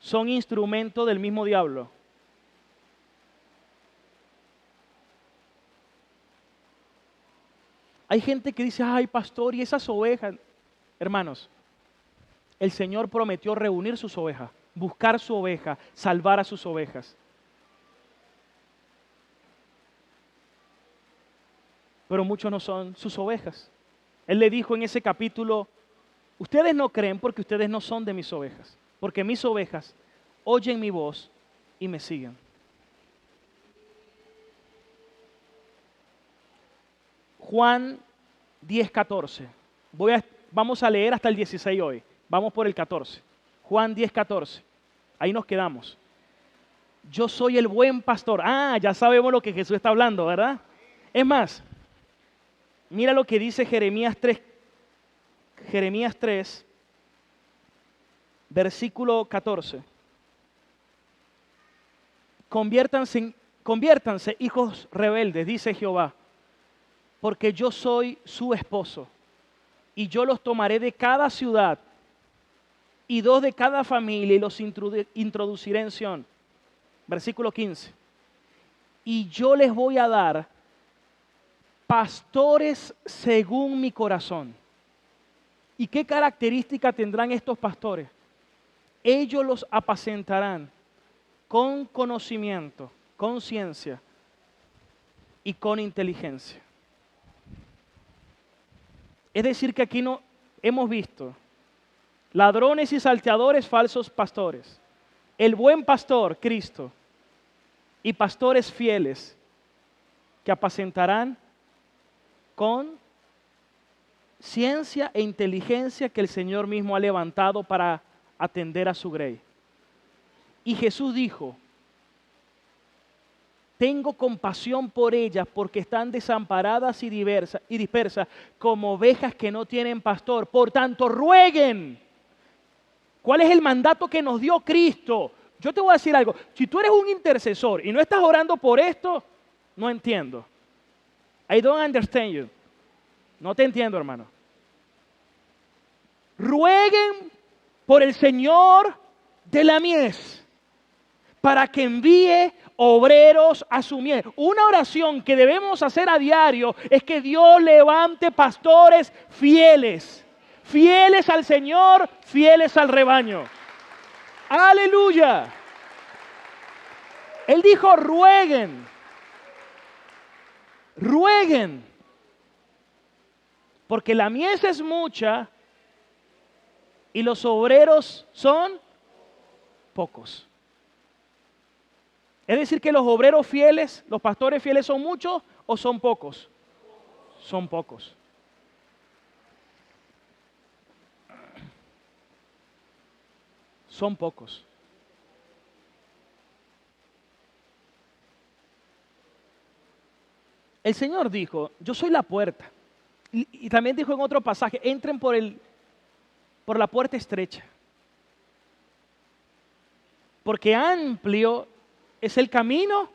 son instrumento del mismo diablo. Hay gente que dice, ay, pastor, ¿y esas ovejas? Hermanos, el Señor prometió reunir sus ovejas, buscar su oveja, salvar a sus ovejas. Pero muchos no son sus ovejas. Él le dijo en ese capítulo, ustedes no creen porque ustedes no son de mis ovejas, porque mis ovejas oyen mi voz y me siguen. Juan 10:14. Vamos a leer hasta el 16 hoy. Vamos por el 14. Juan 10:14. Ahí nos quedamos. Yo soy el buen pastor. Ah, ya sabemos lo que Jesús está hablando, ¿verdad? Es más, mira lo que dice Jeremías 3. Jeremías 3, versículo 14. Conviértanse, hijos rebeldes, dice Jehová, porque yo soy su esposo, y yo los tomaré de cada ciudad, y 2 de cada familia, y los introduciré en Sión. Versículo 15. Y yo les voy a dar pastores según mi corazón. ¿Y qué característica tendrán estos pastores? Ellos los apacentarán con conocimiento, con ciencia y con inteligencia. Es decir, que aquí no hemos visto ladrones y salteadores, falsos pastores, el buen pastor, Cristo, y pastores fieles que apacentarán con ciencia e inteligencia que el Señor mismo ha levantado para atender a su grey. Y Jesús dijo, tengo compasión por ellas porque están desamparadas y dispersas como ovejas que no tienen pastor. Por tanto, rueguen. ¿Cuál es el mandato que nos dio Cristo? Yo te voy a decir algo. Si tú eres un intercesor y no estás orando por esto, no entiendo. I don't understand you. No te entiendo, hermano. Rueguen por el Señor de la mies para que envíe obreros a su mies. Una oración que debemos hacer a diario es que Dios levante pastores fieles, fieles al Señor, fieles al rebaño. ¡Aleluya! Él dijo, rueguen, rueguen, porque la mies es mucha y los obreros son pocos. Es decir, que los obreros fieles, los pastores fieles, ¿son muchos o son pocos? Son pocos. Son pocos. El Señor dijo, yo soy la puerta. Y también dijo en otro pasaje, entren por la puerta estrecha. Porque amplio es el camino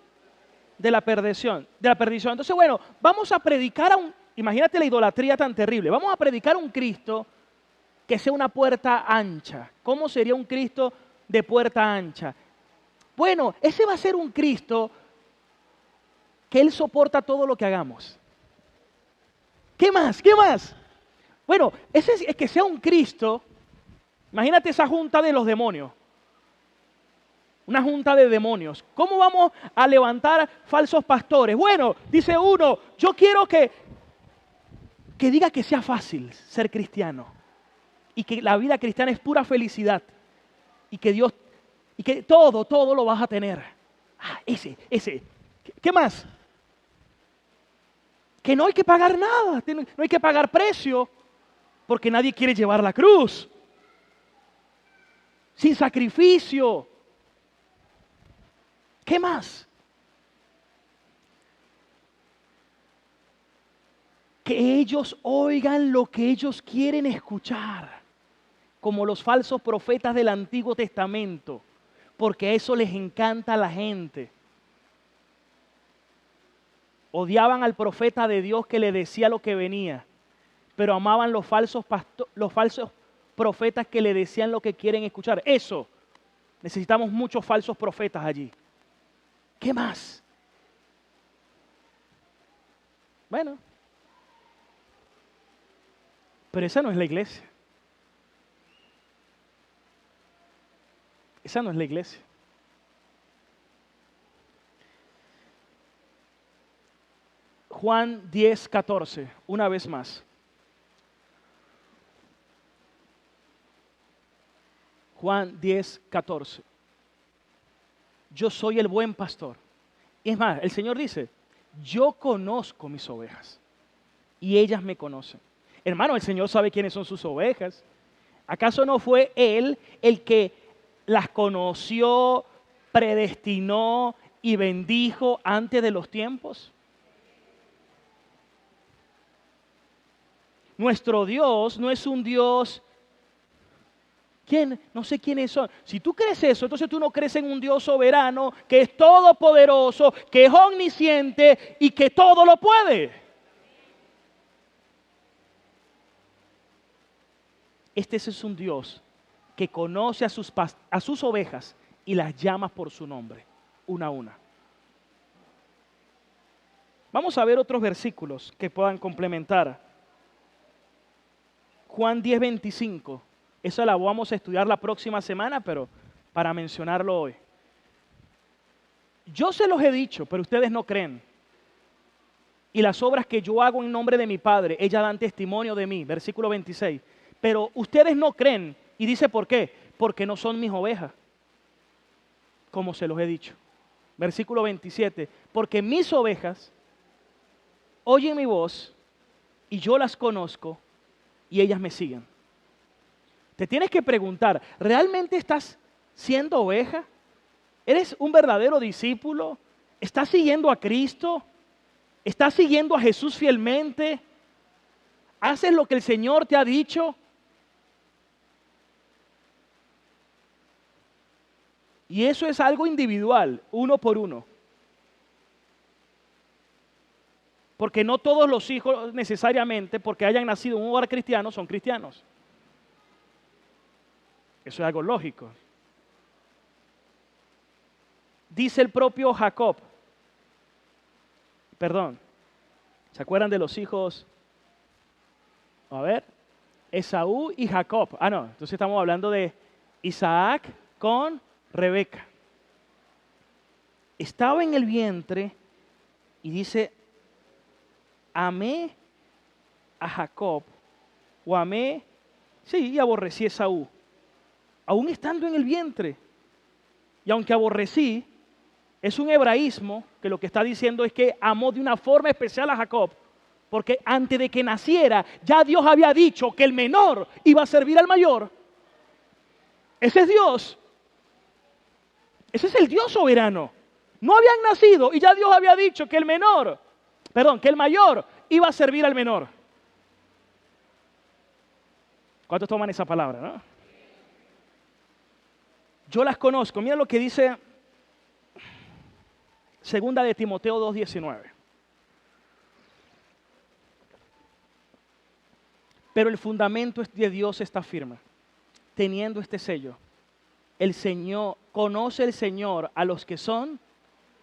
de la perdición. Entonces, bueno, vamos a predicar imagínate la idolatría tan terrible. Vamos a predicar un Cristo que sea una puerta ancha. ¿Cómo sería un Cristo de puerta ancha? Bueno, ese va a ser un Cristo que Él soporta todo lo que hagamos. ¿Qué más? ¿Qué más? Bueno, ese es que sea un Cristo. Imagínate esa junta de los demonios. Una junta de demonios. ¿Cómo vamos a levantar falsos pastores? Bueno, dice uno, yo quiero que diga que sea fácil ser cristiano. Y que la vida cristiana es pura felicidad. Y que Dios, y que todo lo vas a tener. Ah, ese. ¿Qué más? Que no hay que pagar nada, no hay que pagar precio, porque nadie quiere llevar la cruz. Sin sacrificio. ¿Qué más? Que ellos oigan lo que ellos quieren escuchar, como los falsos profetas del Antiguo Testamento, porque eso les encanta a la gente. Odiaban al profeta de Dios que le decía lo que venía, pero amaban los falsos profetas que le decían lo que quieren escuchar. Eso Necesitamos muchos falsos profetas allí. ¿Qué más? Bueno, pero esa no es la iglesia. Esa no es la iglesia. Juan 10:14, una vez más. Juan 10:14. Yo soy el buen pastor. Y es más, el Señor dice, yo conozco mis ovejas y ellas me conocen. Hermano, el Señor sabe quiénes son sus ovejas. ¿Acaso no fue Él el que las conoció, predestinó y bendijo antes de los tiempos? Nuestro Dios no es un Dios... ¿Quién? No sé quiénes son. Si tú crees eso, entonces tú no crees en un Dios soberano, que es todopoderoso, que es omnisciente y que todo lo puede. Este es un Dios que conoce a sus ovejas y las llama por su nombre, una a una. Vamos a ver otros versículos que puedan complementar. Juan 10:25. Eso la vamos a estudiar la próxima semana, pero para mencionarlo hoy. Yo se los he dicho, pero ustedes no creen. Y las obras que yo hago en nombre de mi Padre, ellas dan testimonio de mí. Versículo 26. Pero ustedes no creen. Y dice, ¿por qué? Porque no son mis ovejas, como se los he dicho. Versículo 27. Porque mis ovejas oyen mi voz y yo las conozco y ellas me siguen. Te tienes que preguntar, ¿realmente estás siendo oveja? ¿Eres un verdadero discípulo? ¿Estás siguiendo a Cristo? ¿Estás siguiendo a Jesús fielmente? ¿Haces lo que el Señor te ha dicho? Y eso es algo individual, uno por uno. Porque no todos los hijos necesariamente, porque hayan nacido en un hogar cristiano, son cristianos. Eso es algo lógico. Dice el propio Jacob. Perdón. ¿Se acuerdan de los hijos? A ver. Esaú y Jacob. Ah, no. Entonces estamos hablando de Isaac con Rebeca. Estaba en el vientre y dice, amé a Jacob, o amé, sí, y aborrecí a Esaú. Aún estando en el vientre. Y aunque aborrecí, es un hebraísmo que lo que está diciendo es que amó de una forma especial a Jacob, porque antes de que naciera, ya Dios había dicho que el menor iba a servir al mayor. Ese es Dios. Ese es el Dios soberano. No habían nacido y ya Dios había dicho que el mayor iba a servir al menor. ¿Cuántos toman esa palabra, no? Yo las conozco. Mira lo que dice Segunda de Timoteo 2:19. Pero el fundamento de Dios está firme, teniendo este sello. El Señor, conoce el Señor a los que son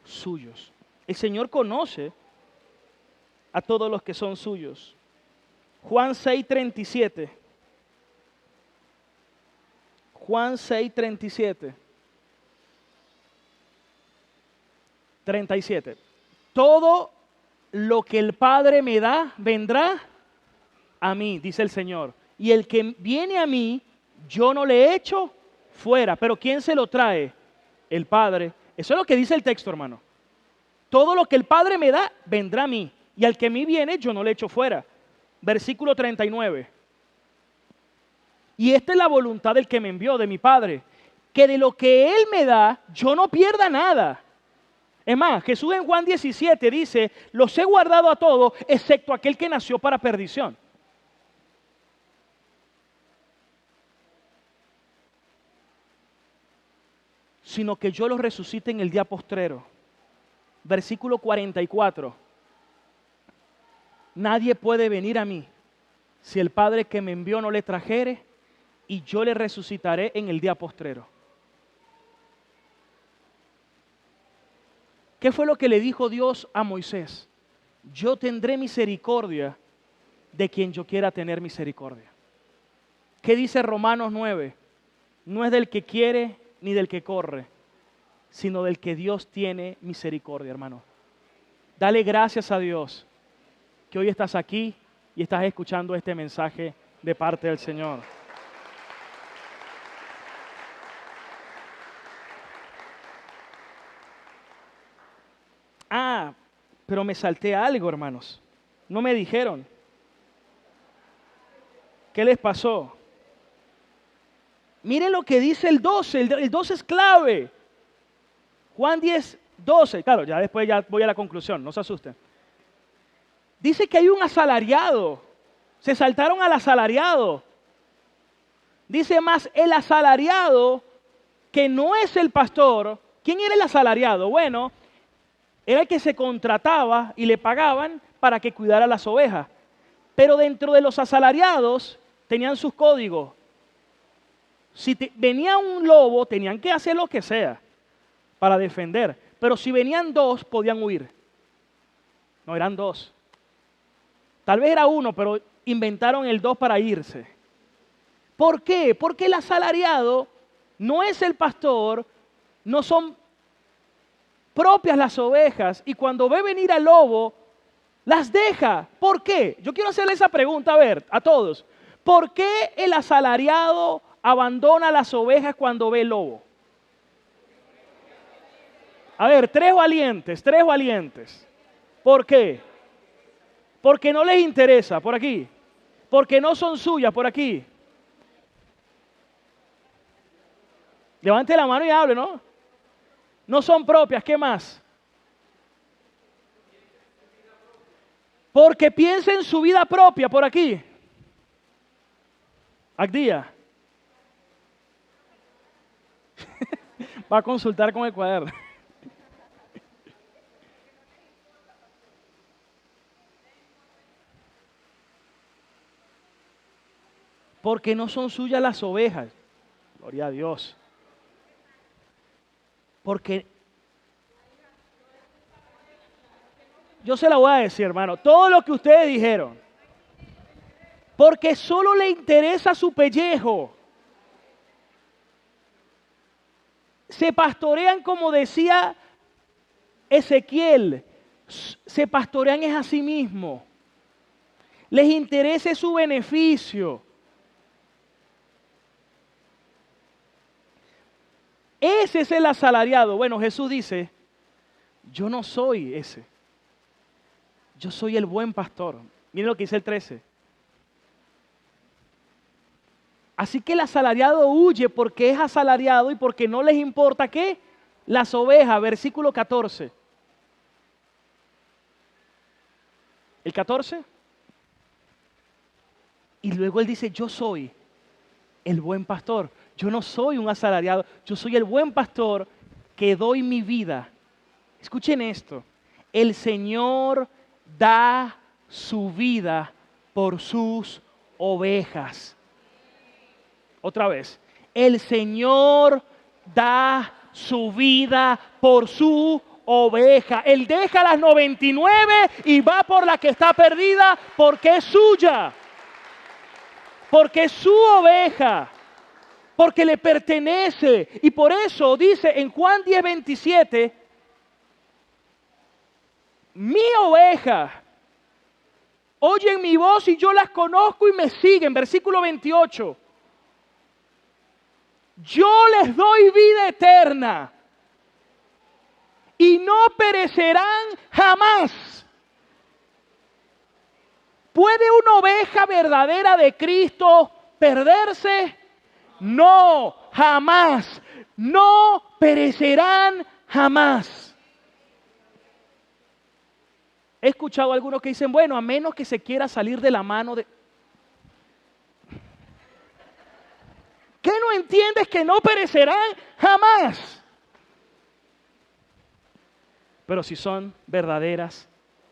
suyos. El Señor conoce a todos los que son suyos. Juan 6:37. Juan 6:37. 37. Todo lo que el Padre me da, vendrá a mí, dice el Señor. Y el que viene a mí, yo no le echo fuera. Pero ¿quién se lo trae? El Padre. Eso es lo que dice el texto, hermano. Todo lo que el Padre me da, vendrá a mí. Y al que a mí viene, yo no le echo fuera. Versículo 39. Y esta es la voluntad del que me envió, de mi Padre, que de lo que Él me da, yo no pierda nada. Es más, Jesús en Juan 17 dice, los he guardado a todos, excepto aquel que nació para perdición. Sino que yo los resucite en el día postrero. Versículo 44. Nadie puede venir a mí si el Padre que me envió no le trajere, y yo le resucitaré en el día postrero. ¿Qué fue lo que le dijo Dios a Moisés? Yo tendré misericordia de quien yo quiera tener misericordia. ¿Qué dice Romanos 9? No es del que quiere ni del que corre, sino del que Dios tiene misericordia, hermano. Dale gracias a Dios que hoy estás aquí y estás escuchando este mensaje de parte del Señor. Pero me salté algo, hermanos. No me dijeron. ¿Qué les pasó? Miren lo que dice el 12. El 12 es clave. Juan 10, 12. Claro, ya después ya voy a la conclusión. No se asusten. Dice que hay un asalariado. Se saltaron al asalariado. Dice más, el asalariado que no es el pastor. ¿Quién era el asalariado? Bueno, era el que se contrataba y le pagaban para que cuidara las ovejas. Pero dentro de los asalariados tenían sus códigos. Si venía un lobo, tenían que hacer lo que sea para defender. Pero si venían dos, podían huir. No, eran dos. Tal vez era uno, pero inventaron el dos para irse. ¿Por qué? Porque el asalariado no es el pastor, no son propias las ovejas, y cuando ve venir al lobo, las deja. ¿Por qué? Yo quiero hacerle esa pregunta, a ver, a todos. ¿Por qué el asalariado abandona las ovejas cuando ve el lobo? A ver, tres valientes. ¿Por qué? Porque no les interesa, por aquí. Porque no son suyas, por aquí. Levante la mano y hable, ¿no? No son propias, ¿qué más? Porque piensa en su vida propia, por aquí. Agdía. Va a consultar con el cuaderno. Porque no son suyas las ovejas. Gloria a Dios. Porque yo se la voy a decir, hermano, todo lo que ustedes dijeron. Porque solo le interesa su pellejo. Se pastorean, como decía Ezequiel, se pastorean es a sí mismo. Les interesa su beneficio. Ese es el asalariado. Bueno, Jesús dice, yo no soy ese. Yo soy el buen pastor. Miren lo que dice el 13. Así que el asalariado huye porque es asalariado y porque no les importa ¿qué? Las ovejas, versículo 14. ¿El 14? Y luego él dice, yo soy el buen pastor. Yo no soy un asalariado, yo soy el buen pastor que doy mi vida. Escuchen esto, el Señor da su vida por sus ovejas. Otra vez, el Señor da su vida por su oveja. Él deja las 99 y va por la que está perdida porque es suya. Porque es su oveja. Porque le pertenece. Y por eso dice en Juan 10:27, mi oveja oyen mi voz y yo las conozco y me siguen. Versículo 28. Yo les doy vida eterna y no perecerán jamás. ¿Puede una oveja verdadera de Cristo perderse? No, jamás. No perecerán jamás. He escuchado a algunos que dicen, bueno, a menos que se quiera salir de la mano de... ¿Qué no entiendes que no perecerán jamás? Pero si son verdaderas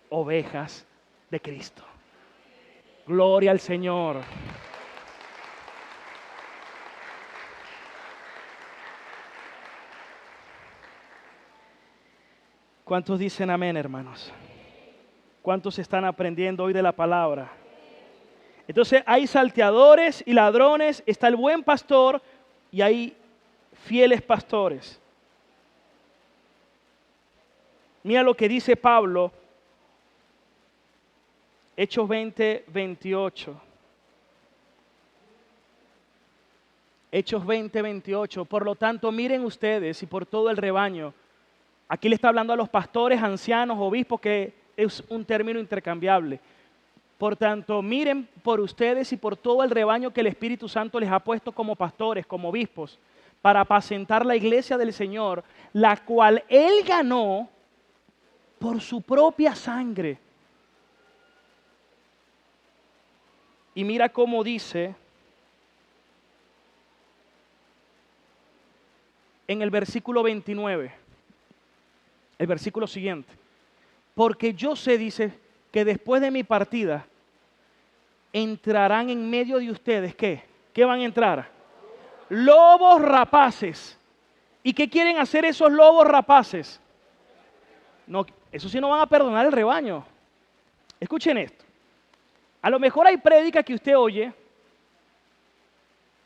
ovejas de Cristo. Gloria al Señor. ¿Cuántos dicen amén, hermanos? ¿Cuántos están aprendiendo hoy de la palabra? Entonces hay salteadores y ladrones, está el buen pastor y hay fieles pastores. Mira lo que dice Pablo, Hechos 20, 28. Hechos 20, 28. Por lo tanto, miren ustedes y por todo el rebaño. Aquí le está hablando a los pastores, ancianos, obispos, que es un término intercambiable. Por tanto, miren por ustedes y por todo el rebaño que el Espíritu Santo les ha puesto como pastores, como obispos, para apacentar la iglesia del Señor, la cual Él ganó por su propia sangre. Y mira cómo dice en el versículo 29, el versículo siguiente. Porque yo sé, dice, que después de mi partida entrarán en medio de ustedes, ¿qué? ¿Qué van a entrar? Lobos rapaces. ¿Y qué quieren hacer esos lobos rapaces? No, eso sí no van a perdonar el rebaño. Escuchen esto. A lo mejor hay prédicas que usted oye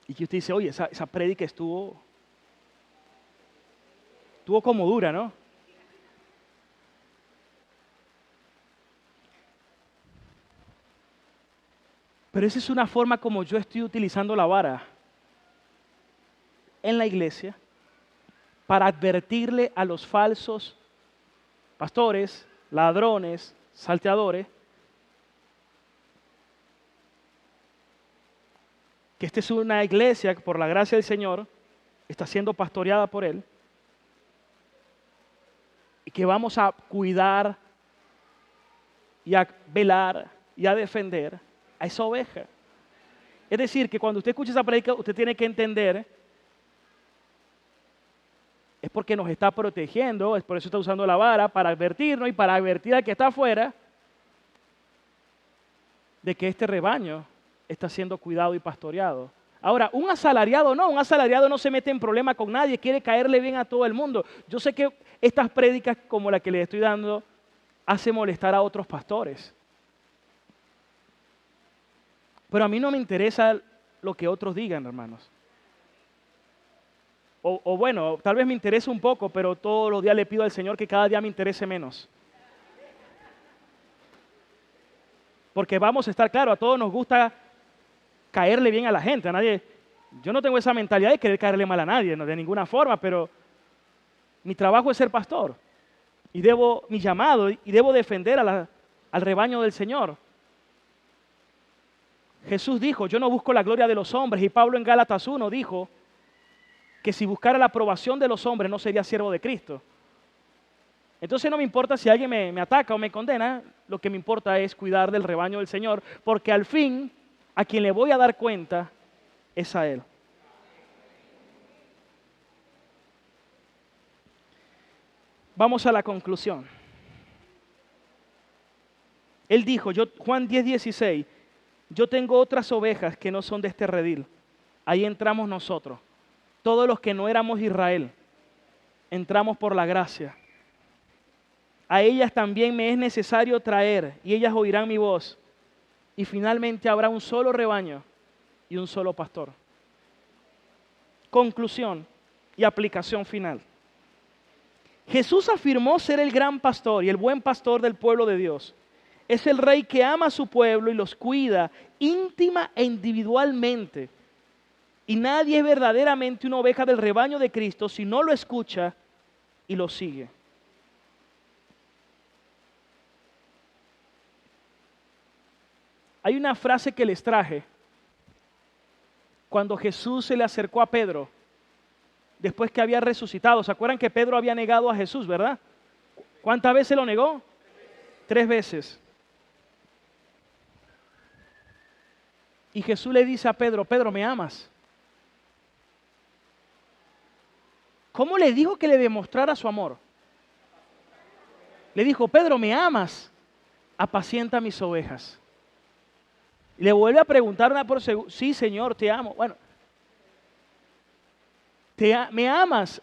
y que usted dice, oye, esa prédica estuvo como dura, ¿no? Pero esa es una forma como yo estoy utilizando la vara en la iglesia para advertirle a los falsos pastores, ladrones, salteadores, que esta es una iglesia que por la gracia del Señor está siendo pastoreada por Él y que vamos a cuidar y a velar y a defender a esa oveja. Es decir, que cuando usted escucha esa predica, usted tiene que entender, es porque nos está protegiendo, es por eso está usando la vara, para advertirnos y para advertir al que está afuera de que este rebaño está siendo cuidado y pastoreado. Ahora, un asalariado no se mete en problema con nadie, quiere caerle bien a todo el mundo. Yo sé que estas prédicas como la que les estoy dando hace molestar a otros pastores. Pero a mí no me interesa lo que otros digan, hermanos. O bueno, tal vez me interese un poco, pero todos los días le pido al Señor que cada día me interese menos. Porque vamos a estar claros, a todos nos gusta caerle bien a la gente. A nadie, yo no tengo esa mentalidad de querer caerle mal a nadie, no, de ninguna forma, pero mi trabajo es ser pastor. Y mi llamado, y debo defender al rebaño del Señor. Jesús dijo, yo no busco la gloria de los hombres, y Pablo en Gálatas 1 dijo que si buscara la aprobación de los hombres no sería siervo de Cristo. Entonces no me importa si alguien me ataca o me condena, lo que me importa es cuidar del rebaño del Señor, porque al fin a quien le voy a dar cuenta es a Él. Vamos a la conclusión. Él dijo, Juan 10:16, yo tengo otras ovejas que no son de este redil. Ahí entramos nosotros. Todos los que no éramos Israel, entramos por la gracia. A ellas también me es necesario traer, y ellas oirán mi voz. Y finalmente habrá un solo rebaño y un solo pastor. Conclusión y aplicación final. Jesús afirmó ser el gran pastor y el buen pastor del pueblo de Dios. Es el rey que ama a su pueblo y los cuida íntima e individualmente. Y nadie es verdaderamente una oveja del rebaño de Cristo si no lo escucha y lo sigue. Hay una frase que les traje cuando Jesús se le acercó a Pedro después que había resucitado. ¿Se acuerdan que Pedro había negado a Jesús, verdad? ¿Cuántas veces lo negó? 3 veces. Y Jesús le dice a Pedro, Pedro, ¿me amas? ¿Cómo le dijo que le demostrara su amor? Le dijo, Pedro, ¿me amas? Apacienta mis ovejas. Y le vuelve a preguntar una por segunda, sí, Señor, te amo. Bueno, ¿me amas?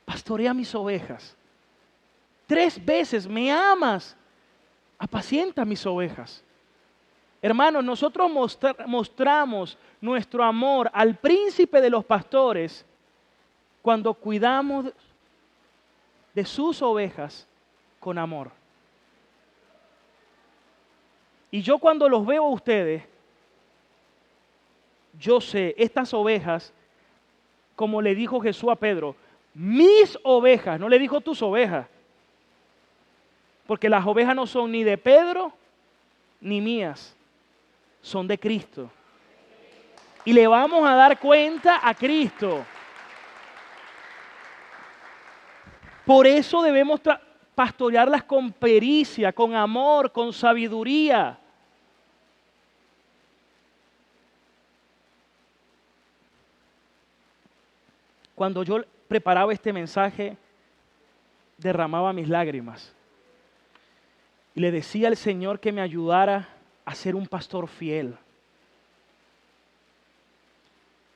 Pastorea mis ovejas. 3 veces, ¿me amas? Apacienta mis ovejas. Hermanos, nosotros mostramos nuestro amor al príncipe de los pastores cuando cuidamos de sus ovejas con amor. Y yo cuando los veo a ustedes, yo sé, estas ovejas, como le dijo Jesús a Pedro, mis ovejas, no le dijo tus ovejas, porque las ovejas no son ni de Pedro ni mías, son de Cristo. Y le vamos a dar cuenta a Cristo. Por eso debemos pastorearlas con pericia, con amor, con sabiduría. Cuando yo preparaba este mensaje, derramaba mis lágrimas. Y le decía al Señor que me ayudara a ser un pastor fiel.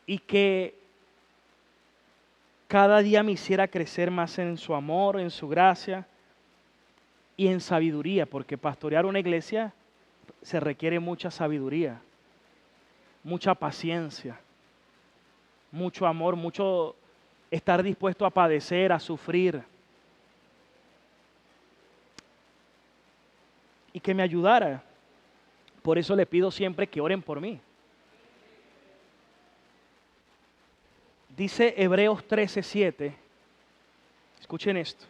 Y que cada día me hiciera crecer más en su amor, en su gracia y en sabiduría, porque pastorear una iglesia se requiere mucha sabiduría, mucha paciencia, mucho amor, mucho estar dispuesto a padecer, a sufrir. Y que me ayudara. Por eso le pido siempre que oren por mí. Dice Hebreos 13:7. Escuchen esto.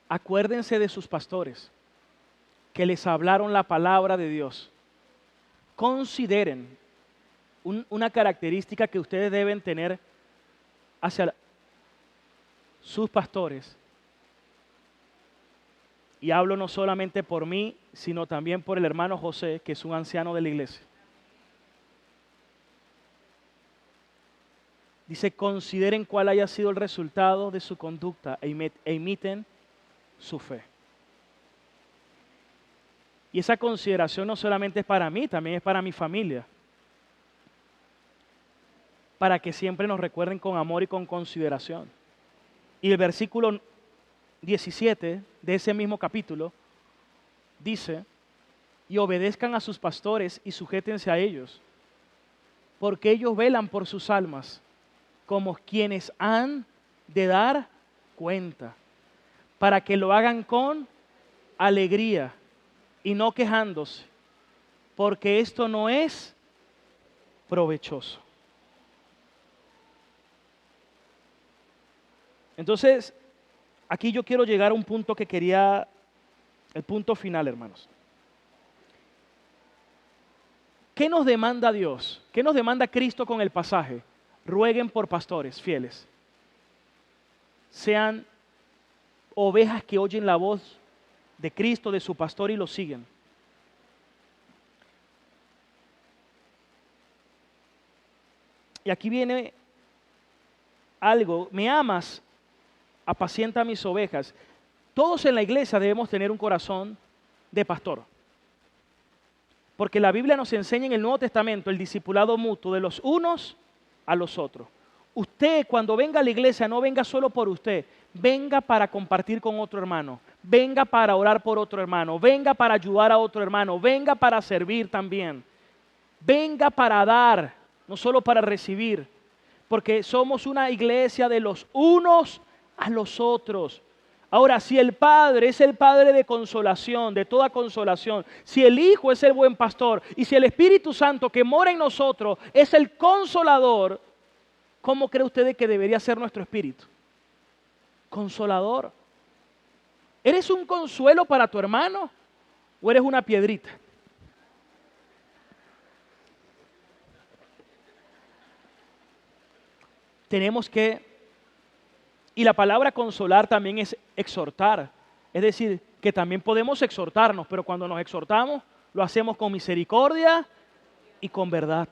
Acuérdense de sus pastores que les hablaron la palabra de Dios. Consideren una característica que ustedes deben tener hacia sus pastores. Y hablo no solamente por mí, sino también por el hermano José, que es un anciano de la iglesia. Dice, consideren cuál haya sido el resultado de su conducta e imiten su fe. Y esa consideración no solamente es para mí, también es para mi familia. Para que siempre nos recuerden con amor y con consideración. Y el versículo 17 de ese mismo capítulo dice, y obedezcan a sus pastores y sujétense a ellos, porque ellos velan por sus almas, como quienes han de dar cuenta, para que lo hagan con alegría y no quejándose, porque esto no es provechoso. Entonces, aquí yo quiero llegar a un punto que quería, el punto final, hermanos. ¿Qué nos demanda Dios? ¿Qué nos demanda Cristo con el pasaje? Rueguen por pastores fieles. Sean ovejas que oyen la voz de Cristo, de su pastor y lo siguen. Y aquí viene algo. ¿Me amas? Apacienta mis ovejas. Todos en la iglesia debemos tener un corazón de pastor. Porque la Biblia nos enseña en el Nuevo Testamento el discipulado mutuo de los unos a los otros. Usted cuando venga a la iglesia no venga solo por usted, venga para compartir con otro hermano, venga para orar por otro hermano, venga para ayudar a otro hermano, venga para servir también, venga para dar, no solo para recibir, porque somos una iglesia de los unos a los otros. Ahora, si el Padre es el Padre de consolación, de toda consolación, si el Hijo es el buen pastor y si el Espíritu Santo que mora en nosotros es el consolador, ¿cómo cree usted que debería ser nuestro espíritu? Consolador. ¿Eres un consuelo para tu hermano o eres una piedrita? Tenemos que... Y la palabra consolar también es exhortar. Es decir, que también podemos exhortarnos, pero cuando nos exhortamos, lo hacemos con misericordia y con verdad.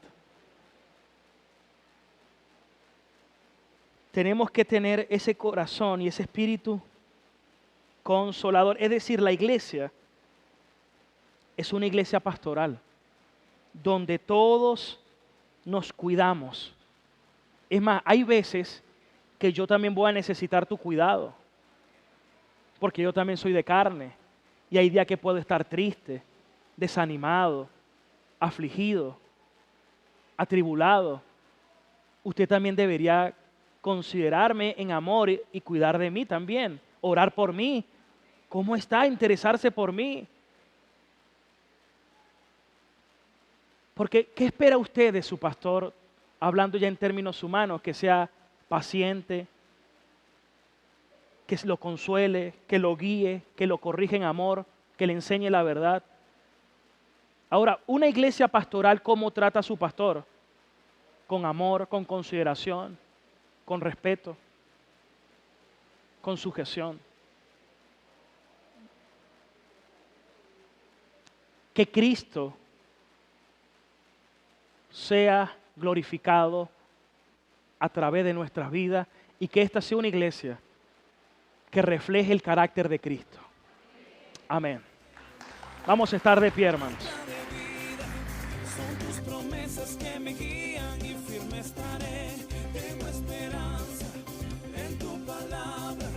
Tenemos que tener ese corazón y ese espíritu consolador. Es decir, la iglesia es una iglesia pastoral, donde todos nos cuidamos. Es más, hay veces que yo también voy a necesitar tu cuidado, porque yo también soy de carne y hay días que puedo estar triste, desanimado, afligido, atribulado. Usted también debería considerarme en amor y cuidar de mí también, orar por mí. ¿Cómo está? Interesarse por mí. Porque, ¿qué espera usted de su pastor, hablando ya en términos humanos, que sea paciente, que lo consuele, que lo guíe, que lo corrija en amor, que le enseñe la verdad? Ahora, una iglesia pastoral, ¿cómo trata a su pastor? Con amor, con consideración, con respeto, con sujeción. Que Cristo sea glorificado a través de nuestras vidas y que esta sea una iglesia que refleje el carácter de Cristo. Amén. Vamos a estar de pie, hermanos. Son tus promesas que me guían y firme estaré. Tengo esperanza en tu palabra.